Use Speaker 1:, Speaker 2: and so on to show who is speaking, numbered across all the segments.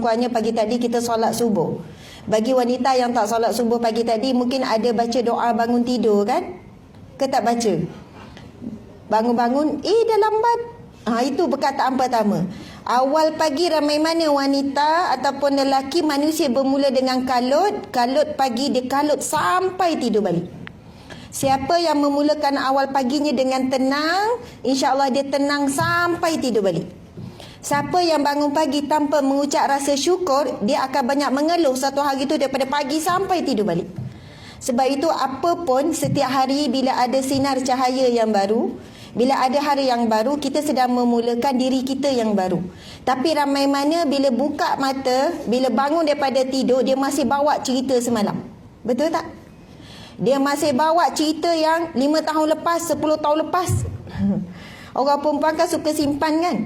Speaker 1: kurangnya pagi tadi kita solat subuh. Bagi wanita yang tak solat subuh pagi tadi, mungkin ada baca doa bangun tidur kan? Ke tak baca? Bangun-bangun, dah lambat. Itu perkataan pertama. Awal pagi ramai mana wanita ataupun lelaki manusia bermula dengan kalut. Kalut pagi dia kalut sampai tidur balik. Siapa yang memulakan awal paginya dengan tenang, insya-Allah dia tenang sampai tidur balik. Siapa yang bangun pagi tanpa mengucap rasa syukur, dia akan banyak mengeluh satu hari itu daripada pagi sampai tidur balik. Sebab itu apa pun setiap hari bila ada sinar cahaya yang baru, bila ada hari yang baru, kita sedang memulakan diri kita yang baru. Tapi ramai mana bila buka mata, bila bangun daripada tidur, dia masih bawa cerita semalam. Betul tak? Dia masih bawa cerita yang 5 tahun lepas, 10 tahun lepas. Orang perempuan kan suka simpan kan?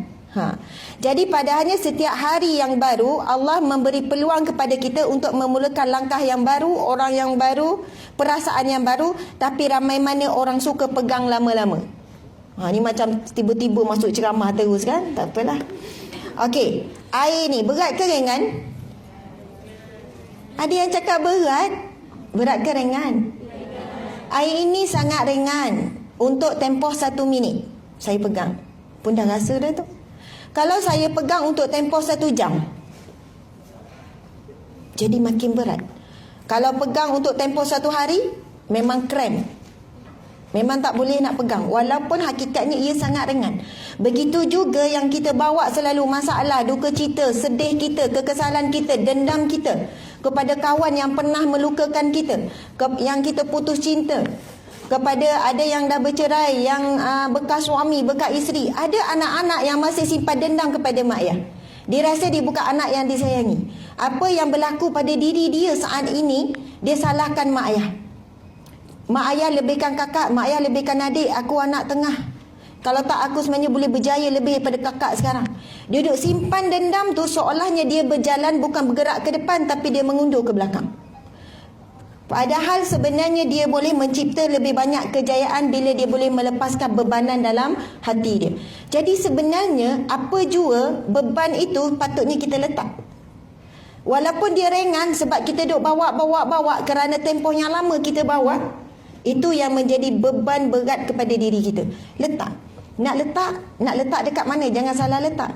Speaker 1: Jadi padahalnya setiap hari yang baru, Allah memberi peluang kepada kita untuk memulakan langkah yang baru, orang yang baru, perasaan yang baru. Tapi ramai mana orang suka pegang lama-lama. Ni macam tiba-tiba masuk ceramah terus kan? Tak apalah. Okey, air ni berat ke ringan? Ada yang cakap berat. Berat ke ringan? Air ini sangat ringan. Untuk tempoh 1 minit saya pegang, pun dah rasa dah tu. Kalau saya pegang untuk tempoh 1 jam, jadi makin berat. Kalau pegang untuk tempoh 1 hari, memang krem, memang tak boleh nak pegang. Walaupun hakikatnya ia sangat ringan. Begitu juga yang kita bawa selalu masalah, duka cita, sedih kita, kekesalan kita, dendam kita kepada kawan yang pernah melukakan kita, yang kita putus cinta, kepada ada yang dah bercerai, yang bekas suami, bekas isteri. Ada anak-anak yang masih simpan dendam kepada mak ayah. Dia rasa dia bukan anak yang disayangi. Apa yang berlaku pada diri dia saat ini, dia salahkan mak ayah. Mak ayah lebihkan kakak, mak ayah lebihkan adik, aku anak tengah. Kalau tak aku sebenarnya boleh berjaya lebih daripada kakak sekarang. Dia duduk simpan dendam tu seolahnya dia berjalan bukan bergerak ke depan, tapi dia mengundur ke belakang. Padahal sebenarnya dia boleh mencipta lebih banyak kejayaan bila dia boleh melepaskan bebanan dalam hati dia. Jadi sebenarnya apa jua beban itu patutnya kita letak. Walaupun dia ringan sebab kita duk bawa kerana tempoh yang lama kita bawa, itu yang menjadi beban berat kepada diri kita. Letak. Nak letak dekat mana? Jangan salah letak.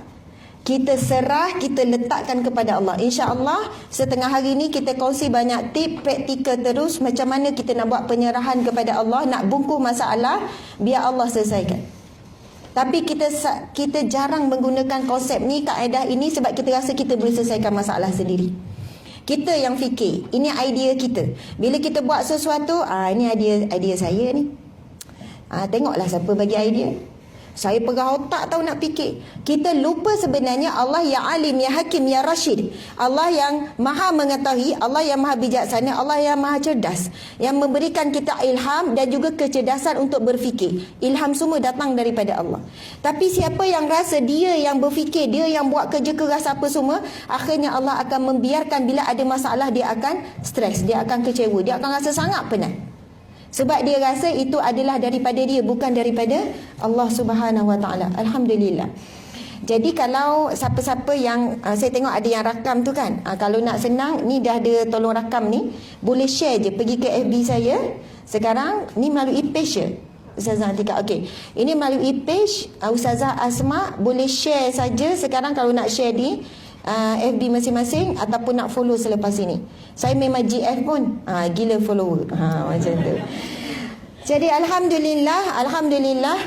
Speaker 1: Kita serah, kita letakkan kepada Allah. InsyaAllah setengah hari ni kita kongsi banyak tip praktikal terus macam mana kita nak buat penyerahan kepada Allah, nak bungkus masalah biar Allah selesaikan. Tapi kita jarang menggunakan konsep ni, kaedah ini sebab kita rasa kita boleh selesaikan masalah sendiri. Kita yang fikir, ini idea kita. Bila kita buat sesuatu, ini idea saya ni. Tengoklah siapa bagi idea. Saya pegang otak tahu nak fikir. Kita lupa sebenarnya Allah yang alim, yang hakim, yang rasyid. Allah yang maha mengetahui, Allah yang maha bijaksana, Allah yang maha cerdas, yang memberikan kita ilham dan juga kecerdasan untuk berfikir. Ilham semua datang daripada Allah. Tapi siapa yang rasa dia yang berfikir, dia yang buat kerja keras apa semua, akhirnya Allah akan membiarkan bila ada masalah dia akan stres, dia akan kecewa, dia akan rasa sangat penat. Sebab dia rasa itu adalah daripada dia, bukan daripada Allah Subhanahu Wa Taala. Alhamdulillah. Jadi kalau siapa-siapa yang saya tengok ada yang rakam tu kan, kalau nak senang ni dah ada tolong rakam ni, boleh share je pergi ke FB saya. Sekarang ni melalui page je. Ustazah Atika. Okey. Ini melalui page Ustazah Asma, boleh share saja sekarang kalau nak share di FB masing-masing ataupun nak follow selepas ini. Saya memang GF pun gila follower. Macam tu. Jadi alhamdulillah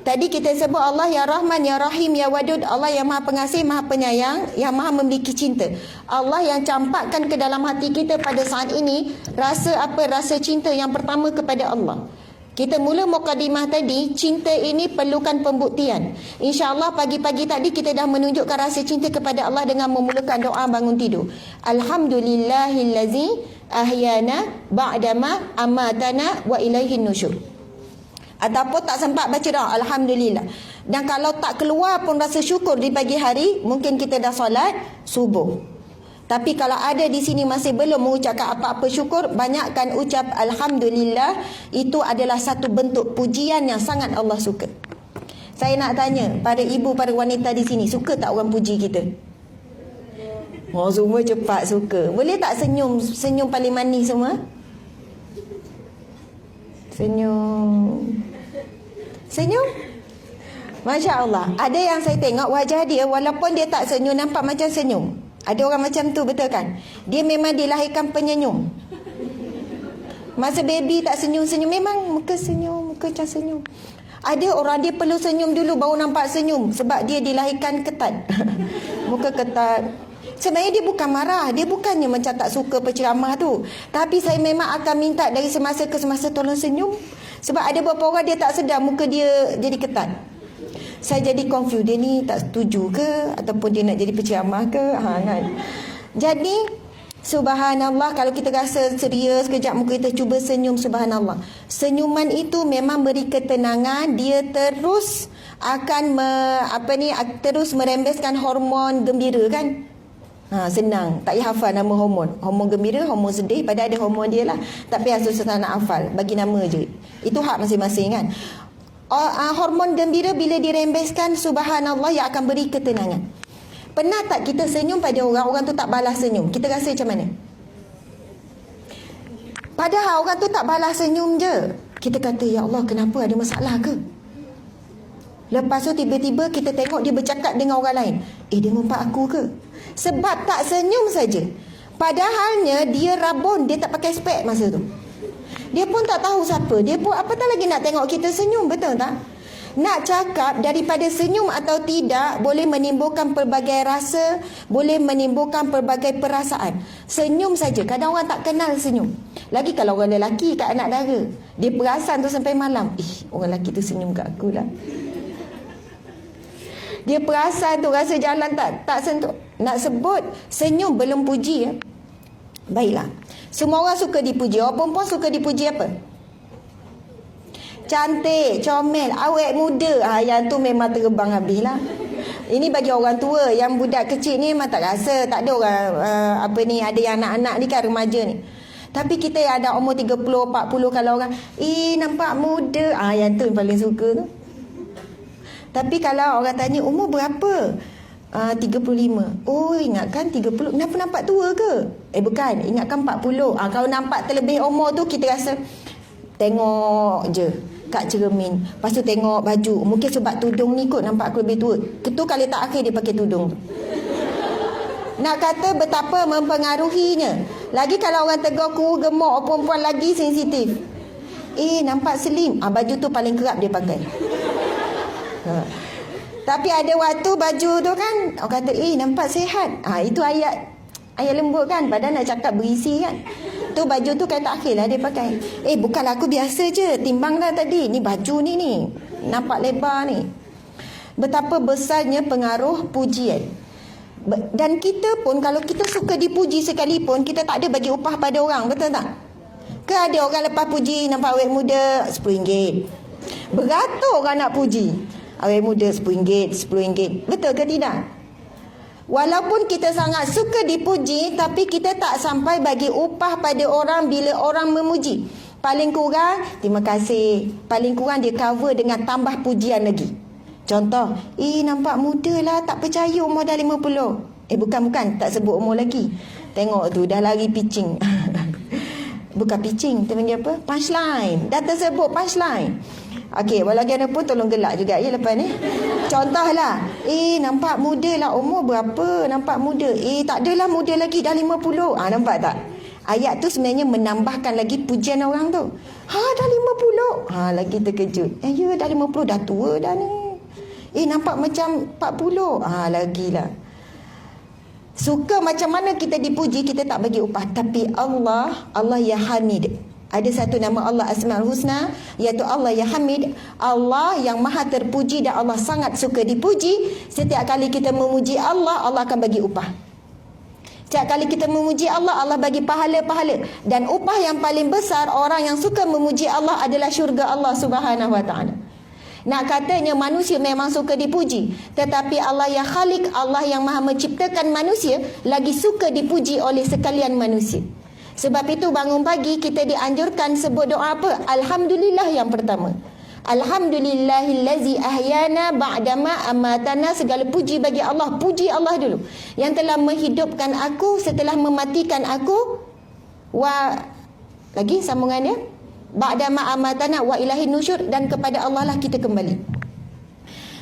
Speaker 1: tadi kita sebut Allah ya Rahman, ya Rahim, ya Wadud. Allah yang Maha Pengasih, Maha Penyayang, yang Maha memiliki cinta. Allah yang campakkan ke dalam hati kita pada saat ini rasa apa? Rasa cinta yang pertama kepada Allah. Kita mula mukadimah tadi, cinta ini perlukan pembuktian. InsyaAllah pagi-pagi tadi kita dah menunjukkan rasa cinta kepada Allah dengan memulakan doa bangun tidur. Alhamdulillahillazi ahyana ba'dama amatana wa ilaihin nusyur. Ataupun tak sempat baca doa Alhamdulillah. Dan kalau tak keluar pun rasa syukur di pagi hari, mungkin kita dah solat subuh. Tapi kalau ada di sini masih belum mengucapkan apa-apa syukur, banyakkan ucap Alhamdulillah. Itu adalah satu bentuk pujian yang sangat Allah suka. Saya nak tanya pada ibu, para wanita di sini, suka tak orang puji kita? Oh, semua cepat suka. Boleh tak senyum? Senyum paling manis semua? Senyum. Senyum? Masya Allah. Ada yang saya tengok wajah dia, walaupun dia tak senyum, nampak macam senyum. Ada orang macam tu, betul kan? Dia memang dilahirkan penyenyum. Masa baby tak senyum-senyum, memang muka senyum, muka macam senyum. Ada orang dia perlu senyum dulu baru nampak senyum, sebab dia dilahirkan ketat. Muka ketat. Sebenarnya dia bukan marah, dia bukannya macam tak suka penceramah tu. Tapi saya memang akan minta dari semasa ke semasa tolong senyum. Sebab ada beberapa orang dia tak sedar muka dia jadi ketat. Saya jadi confused, dia ni tak setuju ke ataupun dia nak jadi penceramah ke, kan. Jadi subhanallah, kalau kita rasa serius kejap muka kita cuba senyum, subhanallah. Senyuman itu memang beri ketenangan, dia terus akan terus merembeskan hormon gembira, kan. Senang, tak payah hafal nama hormon. Hormon gembira, hormon sedih, padahal ada hormon dia lah. Tak payah susah nak hafal, bagi nama je. Itu hak masing-masing, kan. Hormon gembira bila dirembeskan, subhanallah, yang akan beri ketenangan. Pernah tak kita senyum pada orang, orang tu tak balas senyum? Kita rasa macam mana? Padahal orang tu tak balas senyum je. Kita kata, ya Allah, kenapa, ada masalah ke? Lepas tu tiba-tiba kita tengok dia bercakap dengan orang lain. Dia ngumpat aku ke? Sebab tak senyum saja. Padahalnya dia rabun, dia tak pakai spek masa tu. Dia pun tak tahu siapa. Dia pun apatah lagi nak tengok kita senyum, betul tak? Nak cakap daripada senyum atau tidak boleh menimbulkan pelbagai rasa, boleh menimbulkan pelbagai perasaan. Senyum saja. Kadang orang tak kenal senyum. Lagi kalau orang lelaki kat anak dara, dia perasan tu sampai malam. Orang lelaki tu senyum kat aku lah. Dia perasan tu, rasa jalan tak sentuh. Nak sebut senyum belum puji, ya? Baiklah. Semua orang suka dipuji. Orang perempuan suka dipuji apa? Cantik, comel, awet muda. Yang tu memang terbang habis lah. Ini bagi orang tua. Yang budak kecil ni memang tak rasa. Tak ada orang ada yang anak-anak ni kan, remaja ni. Tapi kita yang ada umur 30, 40, kalau orang nampak muda, yang tu yang paling suka tu. Tapi kalau orang tanya umur berapa? 35. Oh, ingatkan 30. Kenapa nampak tua ke? Bukan, ingatkan 40. Kalau nampak terlebih umur tu, kita rasa tengok je kat cermin. Lepas tu tengok baju. Mungkin sebab tudung ni kot nampak aku lebih tua. Itu kali tak akhir dia pakai tudung tu. Nak kata betapa mempengaruhinya. Lagi kalau orang tegur kurus gemuk, perempuan lagi sensitif. Nampak slim. Baju tu paling kerap dia pakai. Tapi ada waktu baju tu kan, orang kata nampak sihat. Itu ayat lembut kan, padahal nak cakap berisi kan. Tu baju tu kata akhir lah dia pakai. Bukanlah aku biasa je, timbang dah tadi. Ni baju ni nampak lebar ni. Betapa besarnya pengaruh pujian. Dan kita pun kalau kita suka dipuji sekalipun, kita tak ada bagi upah pada orang, betul tak? Ke ada orang lepas puji nampak awet muda RM10. Beratur orang nak puji. Awet muda RM10, RM10. Betul ke tidak? Walaupun kita sangat suka dipuji, tapi kita tak sampai bagi upah pada orang bila orang memuji. Paling kurang, terima kasih. Paling kurang dia cover dengan tambah pujian lagi. Contoh, nampak muda lah, tak percaya umur dah 50. Bukan, tak sebut umur lagi. Tengok tu, dah lari pitching. Bukan pitching, teman dia apa? Punchline. Dah tersebut punchline. Okey, walaupun pun tolong gelak juga ya lepas ni. Contohlah, nampak muda lah, umur berapa? Nampak muda. Tak adalah muda lagi, dah 50. Nampak tak? Ayat tu sebenarnya menambahkan lagi pujian orang tu. Dah 50. Lagi terkejut. Ya, dah 50, dah tua dah ni. Nampak macam 40. Lagilah. Suka macam mana kita dipuji, kita tak bagi upah. Tapi Allah ya Hamid. Ada satu nama Allah Asmaul Husna, iaitu Allah ya Hamid. Allah yang maha terpuji dan Allah sangat suka dipuji. Setiap kali kita memuji Allah, Allah akan bagi upah. Setiap kali kita memuji Allah, Allah bagi pahala-pahala. Dan upah yang paling besar, orang yang suka memuji Allah adalah syurga Allah Subhanahu Wa Taala. Nak katanya manusia memang suka dipuji, tetapi Allah yang Khalik, Allah yang maha menciptakan manusia, lagi suka dipuji oleh sekalian manusia. Sebab itu bangun pagi kita dianjurkan sebut doa apa? Alhamdulillah yang pertama. Alhamdulillahillazi ahyana ba'dama amatana. Segala puji bagi Allah. Puji Allah dulu yang telah menghidupkan aku setelah mematikan aku. Lagi sambungannya, ba'dama amatana wa ilahin nusyur, dan kepada Allah lah kita kembali.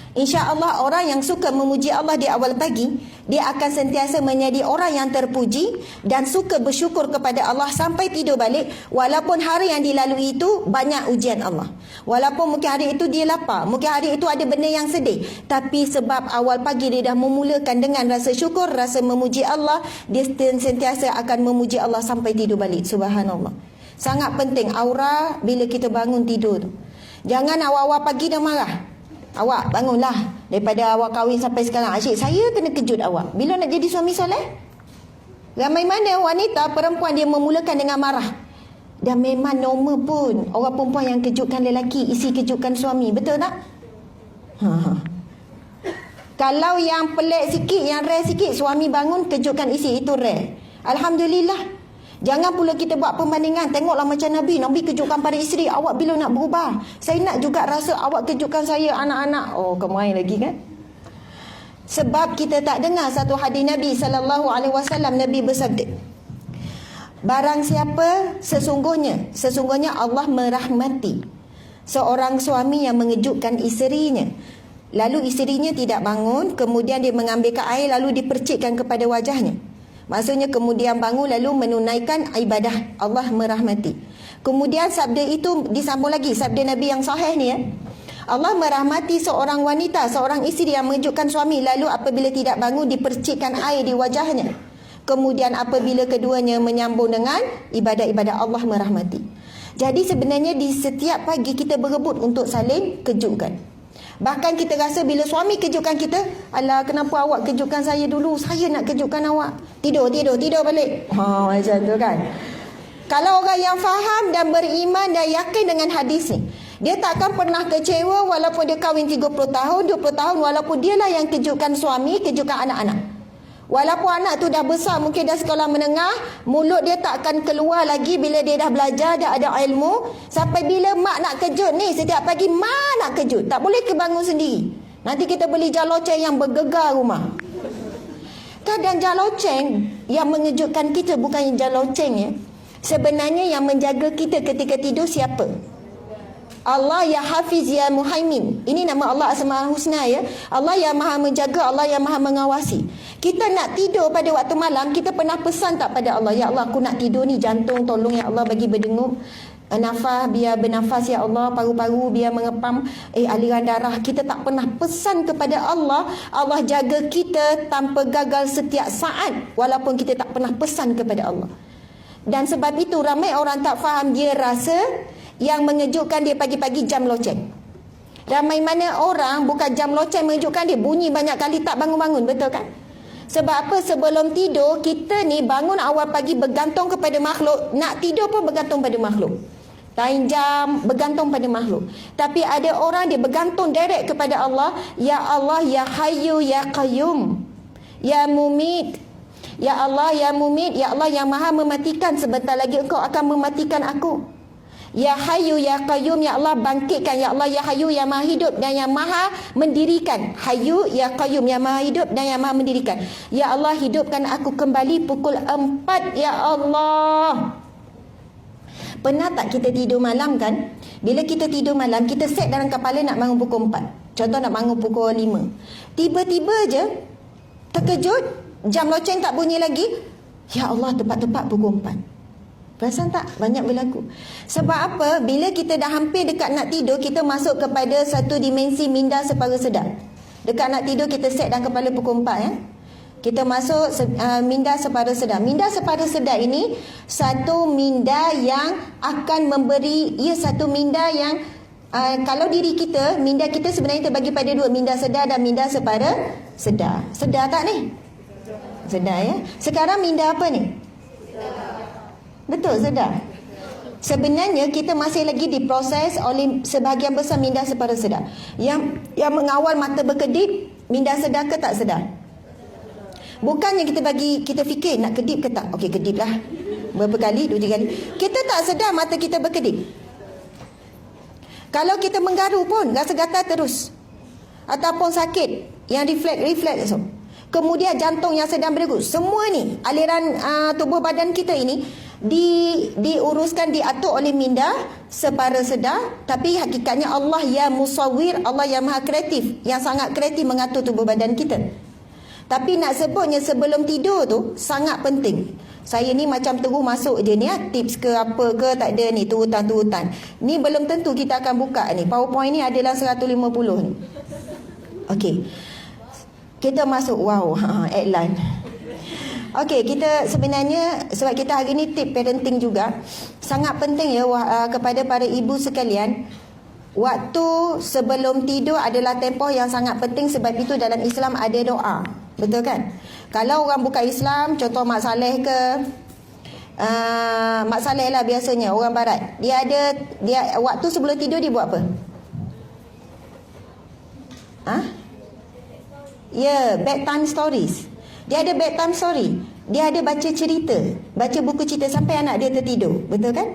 Speaker 1: InsyaAllah orang yang suka memuji Allah di awal pagi, dia akan sentiasa menjadi orang yang terpuji dan suka bersyukur kepada Allah sampai tidur balik. Walaupun hari yang dilalui itu banyak ujian Allah, walaupun mungkin hari itu dia lapar, mungkin hari itu ada benda yang sedih, tapi sebab awal pagi dia dah memulakan dengan rasa syukur, rasa memuji Allah, dia sentiasa akan memuji Allah sampai tidur balik. Subhanallah. Sangat penting aura bila kita bangun tidur tu. Jangan awal-awal pagi dah marah. Awak bangunlah. Daripada awak kahwin sampai sekarang, asyik saya kena kejut awak. Bila nak jadi suami soleh? Ramai mana wanita, perempuan dia memulakan dengan marah. Dan memang normal pun orang perempuan yang kejutkan lelaki, isi kejutkan suami. Betul tak? Kalau yang pelik sikit, yang rare sikit, suami bangun kejutkan isi, itu rare. Alhamdulillah. Jangan pula kita buat perbandingan. Tengoklah macam Nabi kejutkan para isteri. Awak bila nak berubah? Saya nak juga rasa awak kejutkan saya, anak-anak. Oh, kemain lagi kan? Sebab kita tak dengar satu hadis Nabi SAW. Nabi bersabda, barang siapa sesungguhnya Allah merahmati seorang suami yang mengejutkan isterinya, lalu isterinya tidak bangun, kemudian dia mengambilkan air lalu dipercikkan kepada wajahnya. Maksudnya kemudian bangun lalu menunaikan ibadah, Allah merahmati. Kemudian sabda itu disambung lagi, sabda Nabi yang sahih ni ya. Allah merahmati seorang wanita, seorang isteri yang mengejutkan suami, lalu apabila tidak bangun dipercikkan air di wajahnya. Kemudian apabila keduanya menyambung dengan ibadah-ibadah, Allah merahmati. Jadi sebenarnya di setiap pagi kita berebut untuk saling kejutkan. Bahkan kita rasa bila suami kejutkan kita, alah kenapa awak kejutkan saya dulu, saya nak kejutkan awak. Tidur balik. Macam tu kan. Kalau orang yang faham dan beriman dan yakin dengan hadis ni, dia takkan pernah kecewa walaupun dia kahwin 30 tahun, 20 tahun, walaupun dialah yang kejutkan suami, kejutkan anak-anak. Walaupun anak tu dah besar, mungkin dah sekolah menengah, mulut dia tak akan keluar lagi bila dia dah belajar, dah ada ilmu. Sampai bila mak nak kejut ni, setiap pagi mak nak kejut. Tak boleh kebangun sendiri. Nanti kita beli jaloceng yang bergegar rumah. Kadang jaloceng yang mengejutkan kita bukan jaloceng ya. Sebenarnya yang menjaga kita ketika tidur siapa? Allah ya Hafiz ya Muhaimin. Ini nama Allah Asmaul Husna ya. Allah yang maha menjaga, Allah yang maha mengawasi. Kita nak tidur pada waktu malam, kita pernah pesan tak pada Allah, ya Allah aku nak tidur ni, jantung tolong ya Allah bagi berdengup, nafas biar bernafas ya Allah, paru-paru biar mengepam aliran darah. Kita tak pernah pesan kepada Allah, Allah jaga kita tanpa gagal setiap saat, walaupun kita tak pernah pesan kepada Allah. Dan sebab itu ramai orang tak faham, dia rasa yang mengejutkan dia pagi-pagi jam loceng. Ramai mana orang bukan jam loceng mengejutkan dia, bunyi banyak kali tak bangun-bangun, betul kan? Sebab apa? Sebelum tidur, kita ni bangun awal pagi bergantung kepada makhluk. Nak tidur pun bergantung pada makhluk. Lain jam, bergantung pada makhluk. Tapi ada orang dia bergantung direct kepada Allah. Ya Allah, Ya Hayyu, Ya Qayyum, Ya Mumit. Ya Allah, Ya Mumit. Ya Allah yang maha mematikan, sebentar lagi engkau akan mematikan aku. Ya Hayyu Ya Qayyum, ya Allah bangkitkan. Ya Allah Ya Hayyu yang maha hidup dan yang maha mendirikan. Hayyu Ya Qayyum yang maha hidup dan yang maha mendirikan. Ya Allah hidupkan aku kembali pukul 4 ya Allah. Pernah tak kita tidur malam kan? Bila kita tidur malam, kita set dalam kepala nak bangun pukul 4. Contoh nak bangun pukul 5. Tiba-tiba je terkejut, jam loceng tak bunyi lagi. Ya Allah, tepat-tepat pukul 4. Perasan tak? Banyak berlaku. Sebab apa? Bila kita dah hampir dekat nak tidur, kita masuk kepada satu dimensi minda separuh sedar. Dekat nak tidur, kita set dalam kepala pukul 4 ya. Kita masuk minda separuh sedar. Minda separuh sedar ini satu minda yang akan memberi, ia satu minda yang kalau diri kita, minda kita sebenarnya terbagi pada dua, minda sedar dan minda separuh sedar. Sedar tak ni? Sedar ya. Sekarang minda apa ni? Betul, sedar. Sebenarnya kita masih lagi diproses oleh sebahagian besar minda separuh sedar. Yang mengawal mata berkedip, minda sedar ke tak sedar? Bukannya kita fikir nak kedip ke tak. Okey, kedip lah. Berapa kali? 2-3 kali. Kita tak sedar mata kita berkedip. Kalau kita menggaru pun rasa gatal terus. Ataupun sakit yang refleks tu. Kemudian jantung yang sedang berdegup. Semua ni aliran tubuh badan kita ini diuruskan, diatur oleh minda separa sedar. Tapi hakikatnya Allah yang musawwir, Allah yang maha kreatif, yang sangat kreatif mengatur tubuh badan kita. Tapi nak sebutnya sebelum tidur tu sangat penting. Saya ni macam terus masuk je ni tips ke apa ke, tak ada ni turutan-turutan. Ni belum tentu kita akan buka ni. PowerPoint ni adalah 150 ni. Okey. Kita masuk, wow, iklan. Okey, kita sebenarnya sebab kita hari ni tip parenting juga, sangat penting ya kepada para ibu sekalian. Waktu sebelum tidur adalah tempoh yang sangat penting, sebab itu dalam Islam ada doa. Betul kan? Kalau orang bukan Islam, contoh Mak Saleh ke, Mak Saleh lah biasanya, orang barat. Dia waktu sebelum tidur dia buat apa? Ya, bedtime stories. Dia ada bedtime story. Dia ada baca cerita, baca buku cerita sampai anak dia tertidur. Betul kan?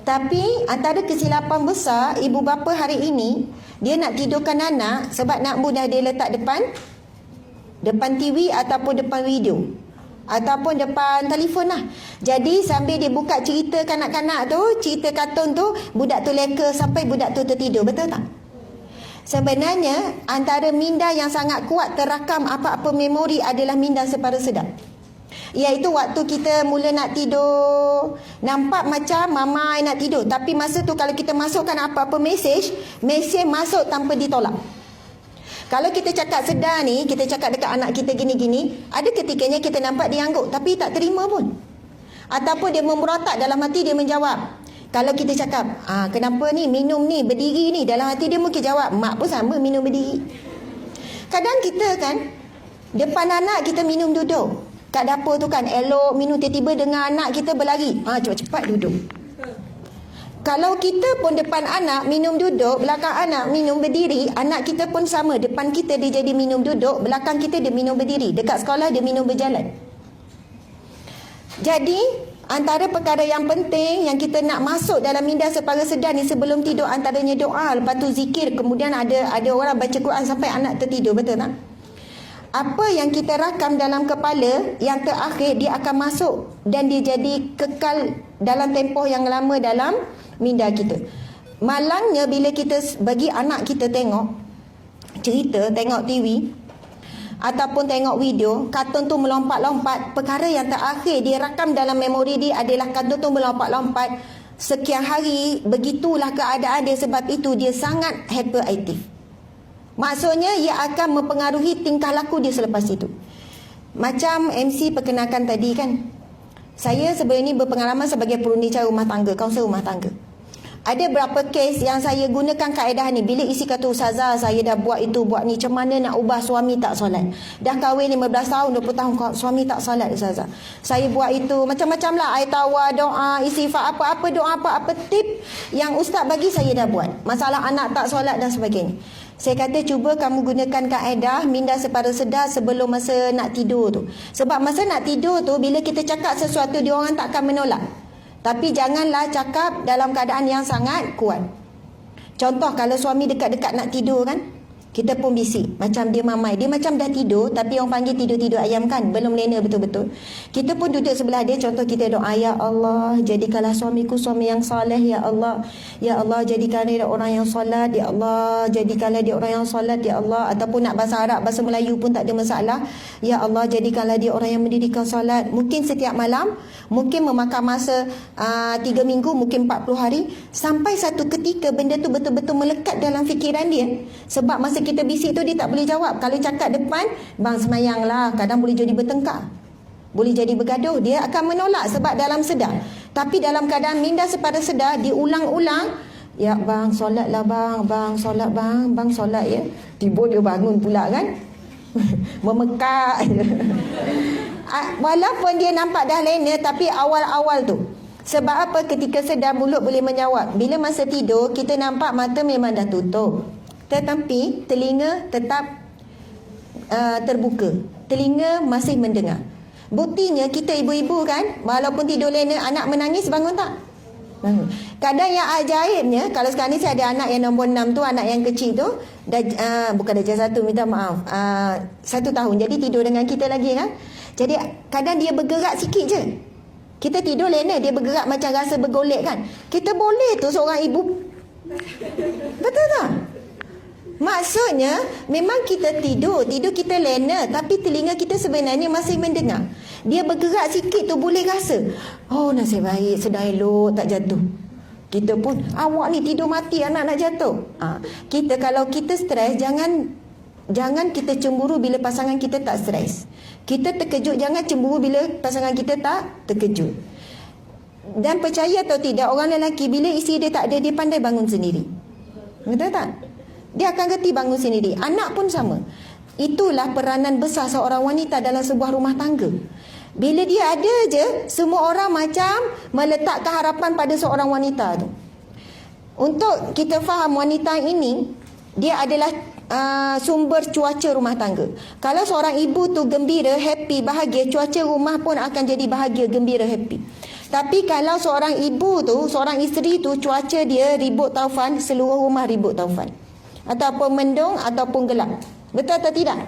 Speaker 1: Tapi antara kesilapan besar ibu bapa hari ini, dia nak tidurkan anak sebab nak mudah dia letak depan TV ataupun depan video ataupun depan telefon lah. Jadi sambil dia buka cerita kanak-kanak tu, cerita kartun tu, budak tu leka sampai budak tu tertidur. Betul tak? Sebenarnya antara minda yang sangat kuat terakam apa-apa memori adalah minda separa sedar. Iaitu waktu kita mula nak tidur, nampak macam mama nak tidur, tapi masa tu kalau kita masukkan apa-apa mesej masuk tanpa ditolak. Kalau kita cakap sedar ni, kita cakap dekat anak kita gini-gini, ada ketikanya kita nampak dia angguk tapi tak terima pun. Ataupun dia memberontak dalam hati, dia menjawab. Kalau kita cakap, kenapa ni minum ni berdiri ni, dalam hati dia mungkin jawab, mak pun sama minum berdiri. Kadang kita kan depan anak kita minum duduk. Kat dapur tu kan elok minum, tiba-tiba dengan anak kita berlari, cepat-cepat duduk. Kalau kita pun depan anak minum duduk, belakang anak minum berdiri, anak kita pun sama, depan kita dia jadi minum duduk, belakang kita dia minum berdiri, dekat sekolah dia minum berjalan. Jadi antara perkara yang penting yang kita nak masuk dalam minda separa sedar ni sebelum tidur, antaranya doa, lepas tu zikir, kemudian ada orang baca Quran sampai anak tertidur. Betul tak? Apa yang kita rakam dalam kepala, yang terakhir dia akan masuk dan dia jadi kekal dalam tempoh yang lama dalam minda kita. Malangnya bila kita bagi anak kita tengok cerita, tengok TV ataupun tengok video, kartun tu melompat-lompat, perkara yang terakhir dia rakam dalam memori dia adalah kartun tu melompat-lompat sekian hari, begitulah keadaan dia, sebab itu dia sangat hyperaktif. Maksudnya ia akan mempengaruhi tingkah laku dia selepas itu. Macam MC perkenalkan tadi kan, saya sebenarnya berpengalaman sebagai perunica rumah tangga, kaunselor rumah tangga. Ada berapa kes yang saya gunakan kaedah ni. Bila isi kata, ustazah saya dah buat itu, buat ni, macam mana nak ubah suami tak solat. Dah kahwin 15 tahun, 20 tahun suami tak solat ustazah. Saya buat itu, macam-macam lah, ayat tawar, doa, istighfar, apa-apa doa, apa-apa tip yang ustaz bagi saya dah buat. Masalah anak tak solat dan sebagainya. Saya kata cuba kamu gunakan kaedah minda separa sedar sebelum masa nak tidur tu. Sebab masa nak tidur tu, bila kita cakap sesuatu, dia orang tak akan menolak. Tapi janganlah cakap dalam keadaan yang sangat kuat. Contoh kalau suami dekat-dekat nak tidur kan, kita pun bisik macam dia mamai. Dia macam dah tidur, tapi orang panggil tidur-tidur ayam kan, belum lena betul-betul. Kita pun duduk sebelah dia, contoh kita doa, ya Allah jadikanlah suamiku suami yang soleh, ya Allah. Ya Allah jadikanlah dia orang yang solat, ya Allah jadikanlah dia orang yang solat, ya Allah. Ataupun nak bahasa Arab, bahasa Melayu pun tak ada masalah. Ya Allah jadikanlah dia orang yang mendirikan solat. Mungkin setiap malam, mungkin memakan masa 3 minggu, mungkin 40 hari, sampai satu ketika benda tu betul-betul melekat dalam fikiran dia. Sebab masa kita bisik tu dia tak boleh jawab. Kalau cakap depan, bang semayang lah, kadang boleh jadi bertengkar, boleh jadi bergaduh, dia akan menolak sebab dalam sedar. Tapi dalam keadaan minda separa sedar, diulang-ulang, ya bang solat lah bang solat bang solat ya. Tiba dia bangun pula kan, memekak. Walaupun dia nampak dah lena, tapi awal-awal tu. Sebab apa? Ketika sedar mulut boleh menjawab. Bila masa tidur, kita nampak mata memang dah tutup, tetapi telinga tetap terbuka. Telinga masih mendengar. Buktinya kita ibu-ibu kan, walaupun tidur lena, anak menangis bangun tak? Kadang yang ajaibnya, kalau sekarang ni saya ada anak yang nombor 6 tu, anak yang kecil tu, bukan darjah 1, minta maaf, 1 tahun, jadi tidur dengan kita lagi kan. Jadi kadang dia bergerak sikit je, kita tidur lena, dia bergerak macam rasa bergolek kan. Kita boleh tu seorang ibu, betul tak? Maksudnya memang kita tidur kita lena, tapi telinga kita sebenarnya masih mendengar. Dia bergerak sikit tu boleh rasa, oh nasib baik, sedang elok tak jatuh. Kita pun, awak ni tidur mati, anak nak jatuh. Kita kalau kita stres, jangan kita cemburu bila pasangan kita tak stres. Kita terkejut, jangan cemburu bila pasangan kita tak terkejut. Dan percaya atau tidak, orang lelaki bila isteri dia tak ada, dia pandai bangun sendiri. Betul tak? Dia akan reti bangun sendiri. Anak pun sama. Itulah peranan besar seorang wanita dalam sebuah rumah tangga. Bila dia ada je, semua orang macam meletakkan harapan pada seorang wanita tu. Untuk kita faham wanita ini, dia adalah sumber cuaca rumah tangga. Kalau seorang ibu tu gembira, happy, bahagia, cuaca rumah pun akan jadi bahagia, gembira, happy. Tapi kalau seorang ibu tu, seorang isteri tu, cuaca dia ribut taufan, seluruh rumah ribut taufan. Ataupun mendung, ataupun gelap. Betul atau tidak?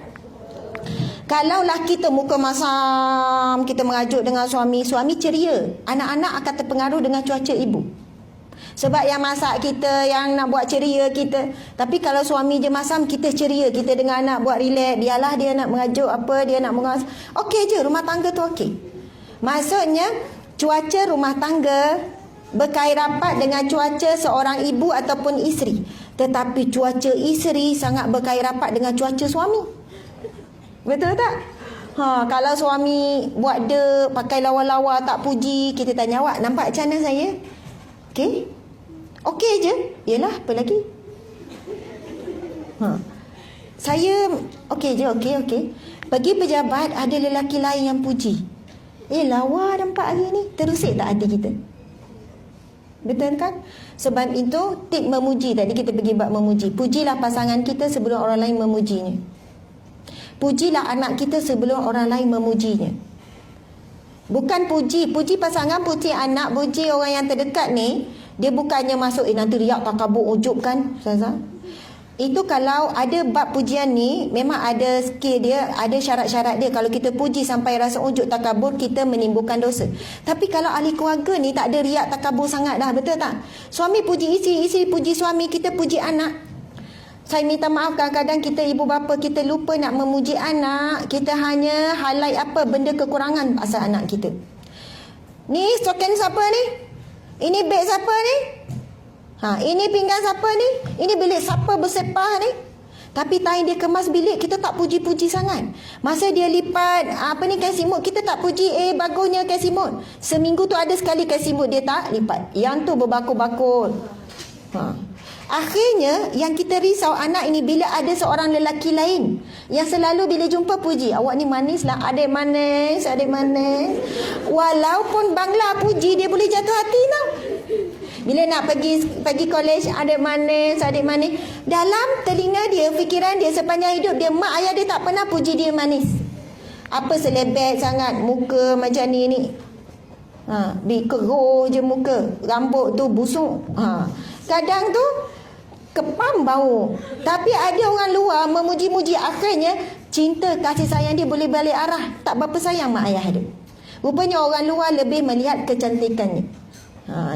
Speaker 1: Kalaulah kita muka masam, kita mengajuk dengan suami ceria, anak-anak akan terpengaruh dengan cuaca ibu. Sebab yang masak kita, yang nak buat ceria kita. Tapi kalau suami je masam, kita ceria, kita dengan anak buat relax, dialah dia nak mengajuk apa, dia nak mengas. Okey je, rumah tangga tu okey. Maksudnya cuaca rumah tangga berkait rapat dengan cuaca seorang ibu ataupun isteri. Tetapi cuaca isteri sangat berkait rapat dengan cuaca suami. Betul tak? Kalau suami buat dia pakai lawa-lawa tak puji, kita tanya, awak nampak macam mana saya? Okey? Okey je. Yelah, apa lagi? Saya okey je, okey. Pergi pejabat, ada lelaki lain yang puji. Lawa nampak hari ni. Terusik tak hati kita? Betul kan? Sebab itu tip memuji. Tadi kita pergi bab memuji. Pujilah pasangan kita sebelum orang lain memujinya. Pujilah anak kita sebelum orang lain memujinya. Bukan puji pasangan, puji anak, puji orang yang terdekat ni. Dia bukannya masuk nanti riak takabur ujub kan, Ustazah. Itu kalau ada bab pujian ni, memang ada skill dia, ada syarat-syarat dia. Kalau kita puji sampai rasa ujub takabur, kita menimbulkan dosa. Tapi kalau ahli keluarga ni tak ada riak takabur sangat dah, betul tak? Suami puji isteri, isteri puji suami, kita puji anak. Saya minta maaf, kadang-kadang kita ibu bapa kita lupa nak memuji anak. Kita hanya highlight apa benda kekurangan asal anak kita. Ni stokin siapa ni? Ini beg siapa ni? Ini pinggan siapa ni? Ini bilik siapa bersepah ni? Tapi time dia kemas bilik, kita tak puji-puji sangat. Masa dia lipat kasimut, kita tak puji, bagusnya kasimut. Seminggu tu ada sekali kasimut dia tak lipat. Yang tu berbakul-bakul. Akhirnya yang kita risau anak ini bila ada seorang lelaki lain yang selalu bila jumpa puji, awak ni manis lah, adik manis. Walaupun bangla puji, dia boleh jatuh hati tau. Bila nak pergi college, adik manis. Dalam telinga dia, fikiran dia sepanjang hidup dia, mak ayah dia tak pernah puji dia manis. Apa selebet sangat, muka macam ni. Keruh je muka, rambut tu busuk. Kadang tu kepam bau. Tapi ada orang luar memuji-muji, akhirnya cinta kasih sayang dia boleh balik arah. Tak berapa sayang mak ayah dia. Rupanya orang luar lebih melihat kecantikannya.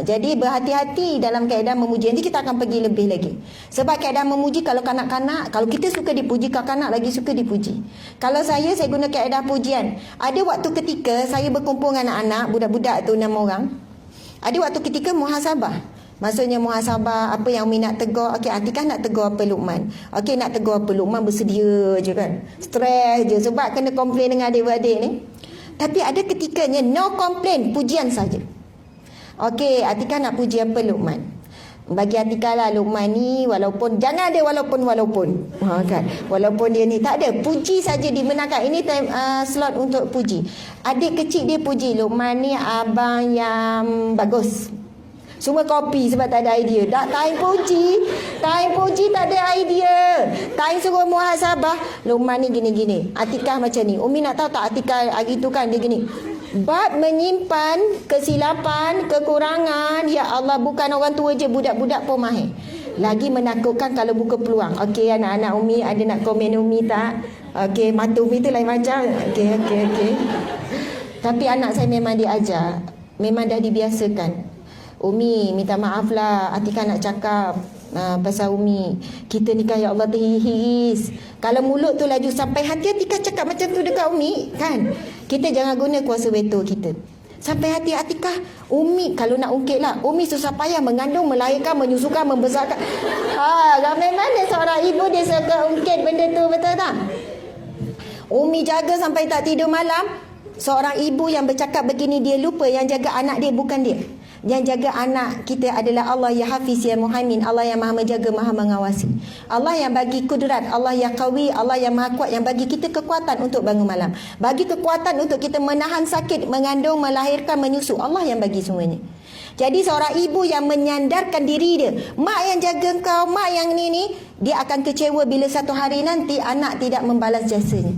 Speaker 1: Jadi berhati-hati dalam keadaan memuji. Nanti kita akan pergi lebih lagi. Sebab keadaan memuji, kalau kanak-kanak, kalau kita suka dipuji, kanak-kanak lagi suka dipuji. Kalau saya guna keadaan pujian. Ada waktu ketika saya berkumpul dengan anak-anak, budak-budak tu 6 orang. Ada waktu ketika muhasabah. Maksudnya muhasabah, apa yang Umi nak tegur. Okey, Atikah nak tegur apa Luqman? Okey, nak tegur apa Luqman, bersedia je kan. Stres je sebab kena komplain dengan adik-beradik ni. Tapi ada ketikanya no komplain, pujian saja. Okey, Atikah nak puji apa Luqman? Bagi Atikah lah, Luqman ni walaupun, jangan ada walaupun kan? Walaupun dia ni tak ada, puji saja dimenangkan. Ini time slot untuk puji. Adik kecil dia puji, Luqman ni abang yang bagus. Semua kopi sebab tak ada idea. Tak time puji tak ada idea. Time suruh muhasabah, Luqman ni gini-gini, Atikah macam ni. Umi nak tahu tak Atikah hari tu kan dia gini. Bab menyimpan kesilapan, kekurangan. Ya Allah, bukan orang tua je, budak-budak pun mahir. Lagi menakutkan kalau buka peluang. Okey, anak-anak Umi ada nak komen Umi tak? Okey, mata Umi tu lain macam. Okey. Tapi anak saya memang diajar. Memang dah dibiasakan. Umi, minta maaf lah, Atika nak cakap pasal Umi. Kita ni kan, ya Allah, terhiris. Kalau mulut tu laju sampai hati, Atika cakap macam tu dekat Umi, kan? Kita jangan guna kuasa veto kita. Sampai hati Atika, Umi, kalau nak ungkit lah, Umi susah payah mengandung, melahirkan, menyusukan, membesarkan. Ramai mana seorang ibu dia suka ungkit benda tu, betul tak? Umi jaga sampai tak tidur malam. Seorang ibu yang bercakap begini, dia lupa yang jaga anak dia bukan dia. Yang jaga anak kita adalah Allah ya Hafiz ya Muhaimin. Allah yang maha menjaga, maha mengawasi. Allah yang bagi kudrat, Allah yang qawi, Allah yang maha kuat, yang bagi kita kekuatan untuk bangun malam, bagi kekuatan untuk kita menahan sakit, mengandung, melahirkan, menyusu. Allah yang bagi semuanya. Jadi seorang ibu yang menyandarkan diri dia, mak yang jaga kau, mak yang ni, dia akan kecewa bila satu hari nanti anak tidak membalas jasanya.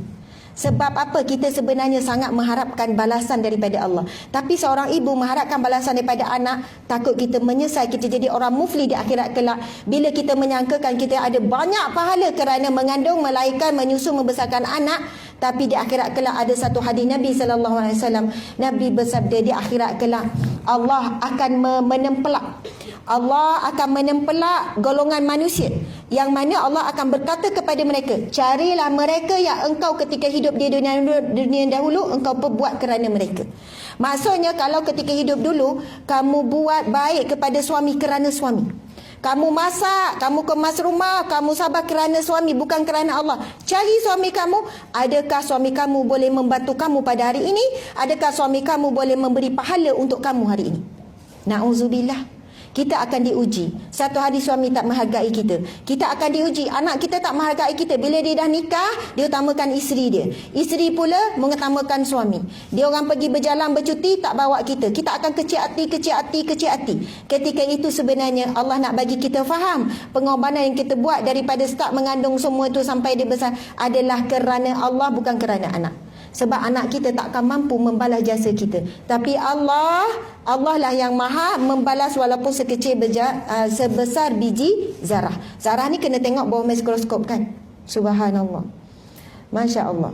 Speaker 1: Sebab apa? Kita sebenarnya sangat mengharapkan balasan daripada Allah. Tapi seorang ibu mengharapkan balasan daripada anak, takut kita menyesal, kita jadi orang mufli di akhirat kelak. Bila kita menyangkakan kita ada banyak pahala kerana mengandung, melahirkan, menyusu, membesarkan anak, tapi di akhirat kelak ada satu hadis Nabi SAW. Nabi bersabda, di akhirat kelak Allah akan menempelak. Allah akan menempelak golongan manusia, yang mana Allah akan berkata kepada mereka, carilah mereka yang engkau ketika hidup di dunia dahulu engkau perbuat kerana mereka. Maksudnya kalau ketika hidup dulu kamu buat baik kepada suami kerana suami, kamu masak, kamu kemas rumah, kamu sabar kerana suami, bukan kerana Allah. Cari suami kamu, adakah suami kamu boleh membantu kamu pada hari ini? Adakah suami kamu boleh memberi pahala untuk kamu hari ini? Na'udzubillah. Kita akan diuji. Satu hari suami tak menghargai kita, kita akan diuji. Anak kita tak menghargai kita. Bila dia dah nikah, dia utamakan isteri dia. Isteri pula mengutamakan suami. Dia orang pergi berjalan bercuti, tak bawa kita. Kita akan kecil hati. Ketika itu sebenarnya Allah nak bagi kita faham, pengorbanan yang kita buat daripada start mengandung semua itu sampai dia besar adalah kerana Allah, bukan kerana anak. Sebab anak kita takkan mampu membalas jasa kita. Tapi Allah lah yang maha membalas walaupun sebesar biji zarah. Zarah ni kena tengok bawah mikroskop kan. Subhanallah. Masya Allah.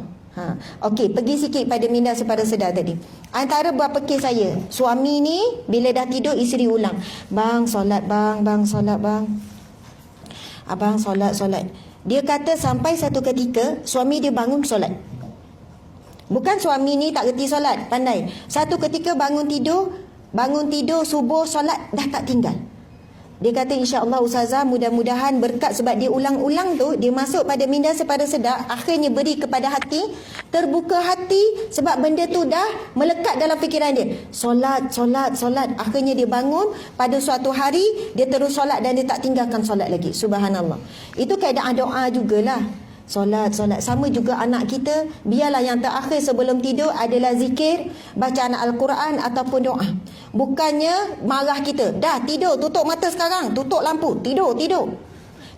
Speaker 1: Okey, pergi sikit pada minda sepada sedar tadi. Antara berapa kes saya, suami ni bila dah tidur isteri ulang, bang solat bang solat bang. Abang solat. Dia kata sampai satu ketika suami dia bangun solat. Bukan suami ni tak reti solat, pandai. Satu ketika bangun tidur subuh solat dah tak tinggal. Dia kata insya-Allah ustazah, mudah-mudahan berkat sebab dia ulang-ulang tu, dia masuk pada minda sepada sedar, akhirnya beri kepada hati, terbuka hati sebab benda tu dah melekat dalam fikiran dia. Solat. Akhirnya dia bangun pada suatu hari, dia terus solat dan dia tak tinggalkan solat lagi. Subhanallah. Itu keadaan doa jugalah. Solat. Sama juga anak kita, biarlah yang terakhir sebelum tidur adalah zikir, bacaan Al-Quran ataupun doa. Bukannya marah kita, dah tidur, tutup mata sekarang, tutup lampu, tidur.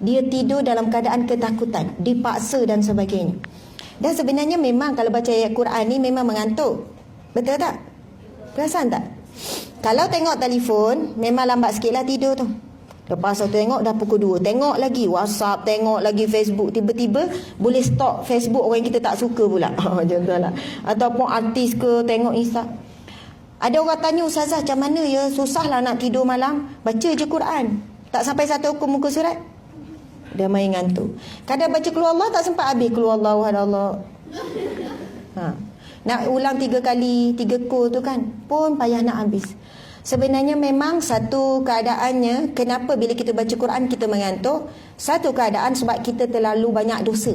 Speaker 1: Dia tidur dalam keadaan ketakutan, dipaksa dan sebagainya. Dan sebenarnya memang kalau baca ayat Quran ni memang mengantuk. Betul tak? Perasan tak? Kalau tengok telefon, memang lambat sikit lah tidur tu. Lepas tu tengok dah pukul 2, tengok lagi WhatsApp, tengok lagi Facebook, tiba-tiba boleh stop Facebook orang yang kita tak suka pula. Contohlah. Ataupun artis ke, tengok Insta. Ada orang tanya, ustazah macam mana ya, susahlah nak tidur malam, baca je Quran, tak sampai satu hukum muka surat dah main ngantuk. Kadang baca keluar Allah tak sempat habis keluar Allah. Nak ulang 3 kali 3 kul tu kan pun payah nak habis. Sebenarnya memang satu keadaannya kenapa bila kita baca Quran kita mengantuk, satu keadaan sebab kita terlalu banyak dosa.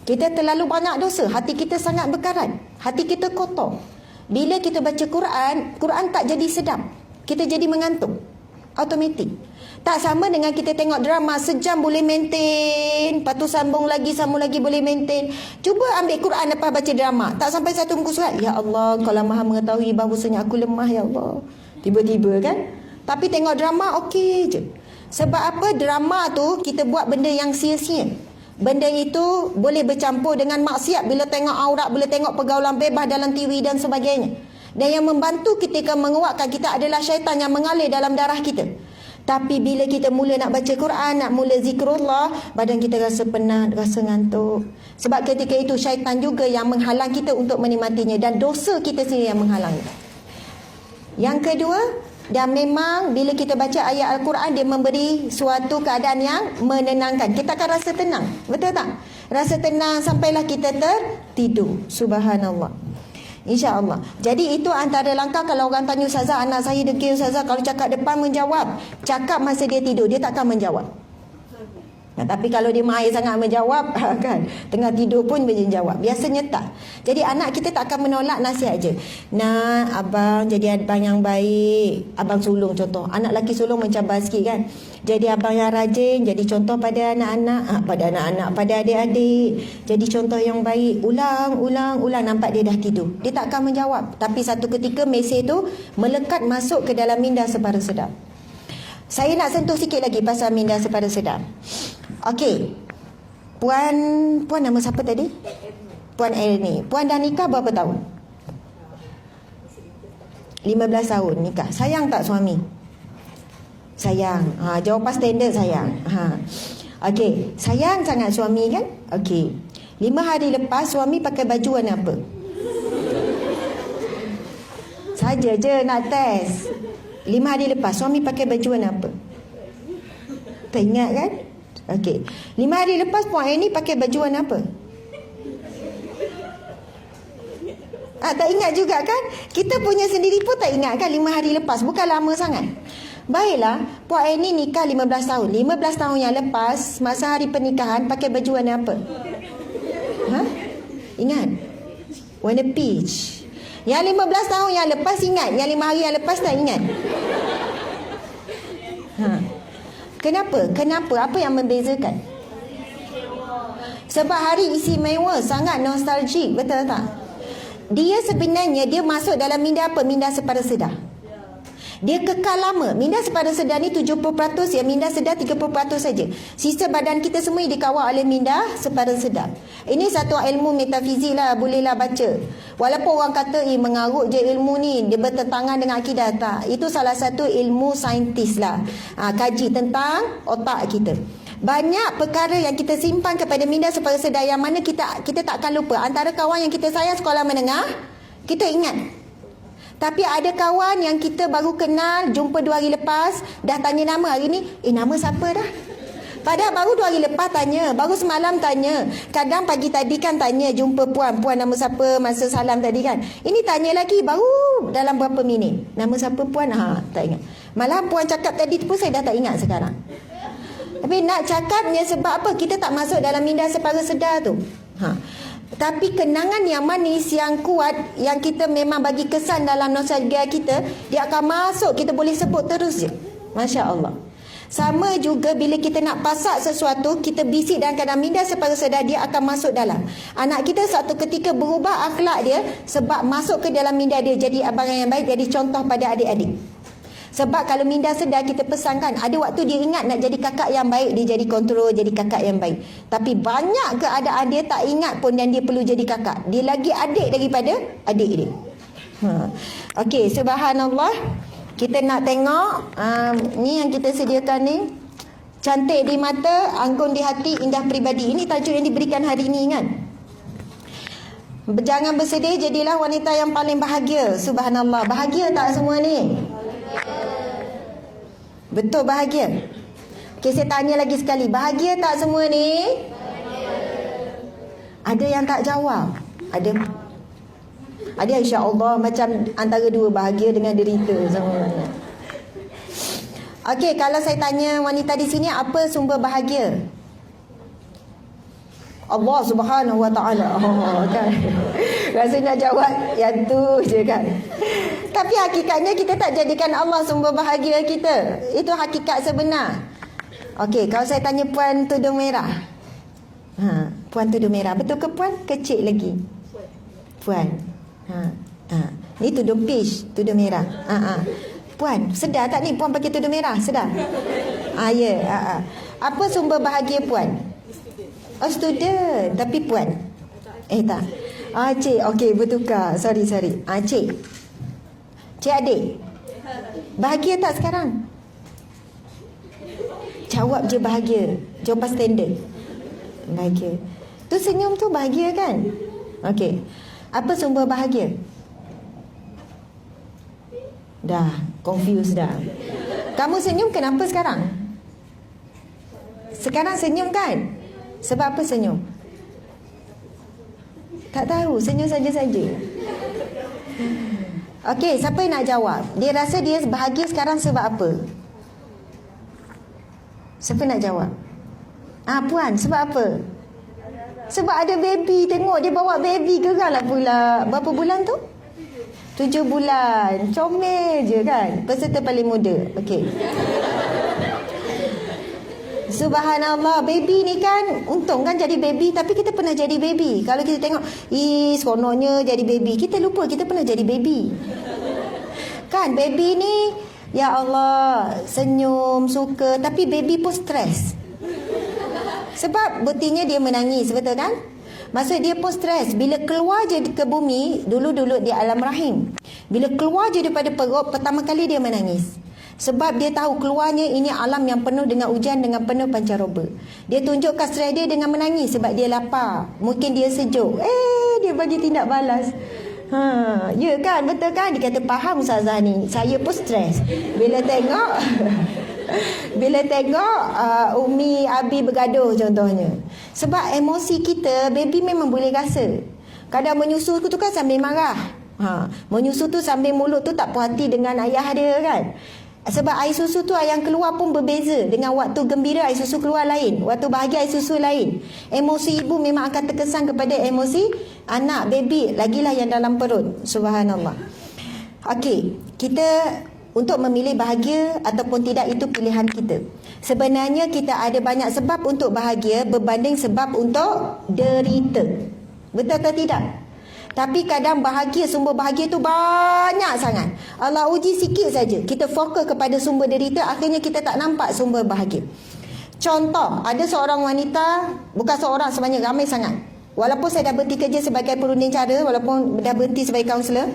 Speaker 1: Kita terlalu banyak dosa, hati kita sangat berkarat, hati kita kotor. Bila kita baca Quran tak jadi sedap, kita jadi mengantuk automatik. Tak sama dengan kita tengok drama sejam boleh maintain, lepas tu sambung lagi boleh maintain. Cuba ambil Quran lepas baca drama, tak sampai satu muka surat, ya Allah Kau lah maha mengetahui bahawasanya aku lemah ya Allah. Tiba-tiba kan. Tapi tengok drama okey je. Sebab apa? Drama tu kita buat benda yang sia-sia. Benda itu boleh bercampur dengan maksiat bila tengok aurat, bila tengok pergaulan bebas dalam TV dan sebagainya. Dan yang membantu ketika menguatkan kita adalah syaitan yang mengalir dalam darah kita. Tapi bila kita mula nak baca Quran, nak mula zikrullah, badan kita rasa penat, rasa ngantuk. Sebab ketika itu syaitan juga yang menghalang kita untuk menikmatinya. Dan dosa kita sendiri yang menghalangi. Yang kedua, dan memang bila kita baca ayat Al-Quran, dia memberi suatu keadaan yang menenangkan. Kita akan rasa tenang. Betul tak? Rasa tenang sampailah kita tertidur. Subhanallah. InsyaAllah. Jadi itu antara langkah. Kalau orang tanya Ustazah, anak saya degil Ustazah, kalau cakap depan menjawab. Cakap masa dia tidur, dia takkan menjawab. Nah, tapi kalau dia mahir sangat menjawab, kan, tengah tidur pun dia jawab. Biasanya tak. Jadi anak kita tak akan menolak nasihat je. Nak, abang jadi abang yang baik. Abang sulung contoh. Anak lelaki sulung mencabar sikit kan. Jadi abang yang rajin, jadi contoh pada anak-anak, pada adik-adik. Jadi contoh yang baik. Ulang. Nampak dia dah tidur. Dia tak akan menjawab. Tapi satu ketika mesej tu melekat masuk ke dalam minda separa sedar. Saya nak sentuh sikit lagi pasal minda separa sedar. Okey. Puan nama siapa tadi? Puan Erni. Puan dah nikah berapa tahun? 15 tahun nikah. Sayang tak suami? Sayang. Jawapan standard sayang. Okey, sayang sangat suami kan? Okey. 5 hari lepas suami pakai baju warna apa? Saja je nak test. 5 hari lepas suami pakai baju warna apa? Tak ingat kan? Okey. 5 hari lepas Puan Aini pakai baju warna apa? Tak ingat juga kan? Kita punya sendiri pun tak ingat kan 5 hari lepas. Bukan lama sangat. Baiklah, Puan Aini nikah 15 tahun. 15 tahun yang lepas, masa hari pernikahan pakai baju warna apa? Ingat? Warna peach. Yang 15 tahun yang lepas ingat, yang 5 hari yang lepas tak ingat. Kenapa? Apa yang membezakan? Sebab hari istimewa, sangat nostalgik, betul tak? Dia sebenarnya dia masuk dalam minda apa? Minda separa sedar. Dia kekal lama. Minda separa sedar ni 70%, ya, minda sedar 30% saja. Sisa badan kita semua dikawal oleh minda separa sedar. Ini satu ilmu metafizik lah, bolehlah baca. Walaupun orang kata mengarut je ilmu ni, dia bertentangan dengan akidah, tak. Itu salah satu ilmu saintis lah. Kaji tentang otak kita. Banyak perkara yang kita simpan kepada minda separa sedar yang mana kita takkan lupa. Antara kawan yang kita sayang sekolah menengah, kita ingat. Tapi ada kawan yang kita baru kenal, jumpa 2 hari lepas, dah tanya nama hari ni, nama siapa dah? Padahal baru 2 hari lepas tanya, baru semalam tanya. Kadang pagi tadi kan tanya, jumpa puan nama siapa masa salam tadi kan. Ini tanya lagi, baru dalam berapa minit. Nama siapa puan? Tak ingat. Malah puan cakap tadi pun saya dah tak ingat sekarang. Tapi nak cakapnya sebab apa? Kita tak masuk dalam minda separa sedar tu. Tapi kenangan yang manis, yang kuat, yang kita memang bagi kesan dalam nostalgia kita, dia akan masuk, kita boleh sebut terus je. Masya Allah. Sama juga bila kita nak pasak sesuatu, kita bisik dalam keadaan minda separa sedar, dia akan masuk dalam. Anak kita satu ketika berubah akhlak dia sebab masuk ke dalam minda dia, jadi abang yang baik, jadi contoh pada adik-adik. Sebab kalau minda sedar kita pesankan, ada waktu dia ingat nak jadi kakak yang baik, dia jadi kontrol, jadi kakak yang baik. Tapi banyak keadaan dia tak ingat pun dan dia perlu jadi kakak. Dia lagi adik daripada adik dia. Okey, subhanallah. Kita nak tengok ni yang kita sediakan ni. Cantik di mata, anggun di hati, indah peribadi. Ini tajuk yang diberikan hari ini kan. Jangan bersedih, jadilah wanita yang paling bahagia. Subhanallah. Bahagia tak semua ni? Betul bahagia? Okay, saya tanya lagi sekali. Bahagia tak semua ni? Ada yang tak jawab? Ada insya-Allah macam antara dua, bahagia dengan derita sama. Okey, kalau saya tanya wanita di sini, apa sumber bahagia? Allah Subhanahu Wa Taala. Kan. Rasa nak jawab yang tu je kan. Tapi hakikatnya kita tak jadikan Allah sumber bahagia kita. Itu hakikat sebenar. Okey, kalau saya tanya puan tudung merah. Puan tudung merah, betul ke puan? Kecil lagi. Puan. Ni tudung peach, tudung merah. Puan, sedar tak ni puan pakai tudung merah? Sedar? Ya. Apa sumber bahagia puan? Oh, student. Tapi puan. Tak. Cik. Okey, bertukar. Sorry. Cik. Cik adik. Bahagia tak sekarang? Jawab je bahagia. Jawapan standard. Bahagia. Tu senyum tu bahagia kan? Okey. Apa sumber bahagia? Dah, confused dah. Kamu senyum kenapa sekarang? Sekarang senyum kan? Sebab apa senyum? Tak tahu, senyum saja-saja. Okey, siapa yang nak jawab? Dia rasa dia bahagia sekarang sebab apa? Siapa nak jawab? Puan, sebab apa? Sebab ada baby. Tengok dia bawa baby, geramlah pula. Berapa bulan tu? 7 bulan. Comel je kan? Peserta paling muda. Okey. Subhanallah, baby ni kan untung kan jadi baby, tapi kita pernah jadi baby. Kalau kita tengok, seronoknya jadi baby, kita lupa kita pernah jadi baby. Kan baby ni, ya Allah, senyum, suka, tapi baby pun stres. Sebab buktinya dia menangis, betul kan? Maksud dia pun stres. Bila keluar je ke bumi, dulu-dulu di alam rahim, bila keluar je daripada perut, pertama kali dia menangis. Sebab dia tahu keluarnya ini alam yang penuh dengan hujan, dengan penuh pancaroba. Dia tunjukkan stres dia dengan menangis sebab dia lapar. Mungkin dia sejuk. Dia bagi tindak balas. Ya kan, betul kan? Dia kata faham Ustazah ni. Saya pun stres. Bila tengok Umi Abi bergaduh contohnya. Sebab emosi kita, baby memang boleh rasa. Kadang menyusu tu kan sambil marah. Menyusu tu sambil mulut tu tak puas hati dengan ayah dia kan. Sebab air susu tu yang keluar pun berbeza. Dengan waktu gembira air susu keluar lain, waktu bahagia air susu lain. Emosi ibu memang akan terkesan kepada emosi anak, baby, lagilah yang dalam perut. Subhanallah. Okey, kita untuk memilih bahagia ataupun tidak itu pilihan kita. Sebenarnya kita ada banyak sebab untuk bahagia berbanding sebab untuk derita. Betul atau tidak? Tapi kadang bahagia, sumber bahagia tu banyak sangat. Allah uji sikit saja. Kita fokus kepada sumber derita, akhirnya kita tak nampak sumber bahagia. Contoh, ada seorang wanita, bukan seorang, sebanyak ramai sangat. Walaupun saya dah berhenti kerja sebagai perunding cara, walaupun dah berhenti sebagai kaunselor,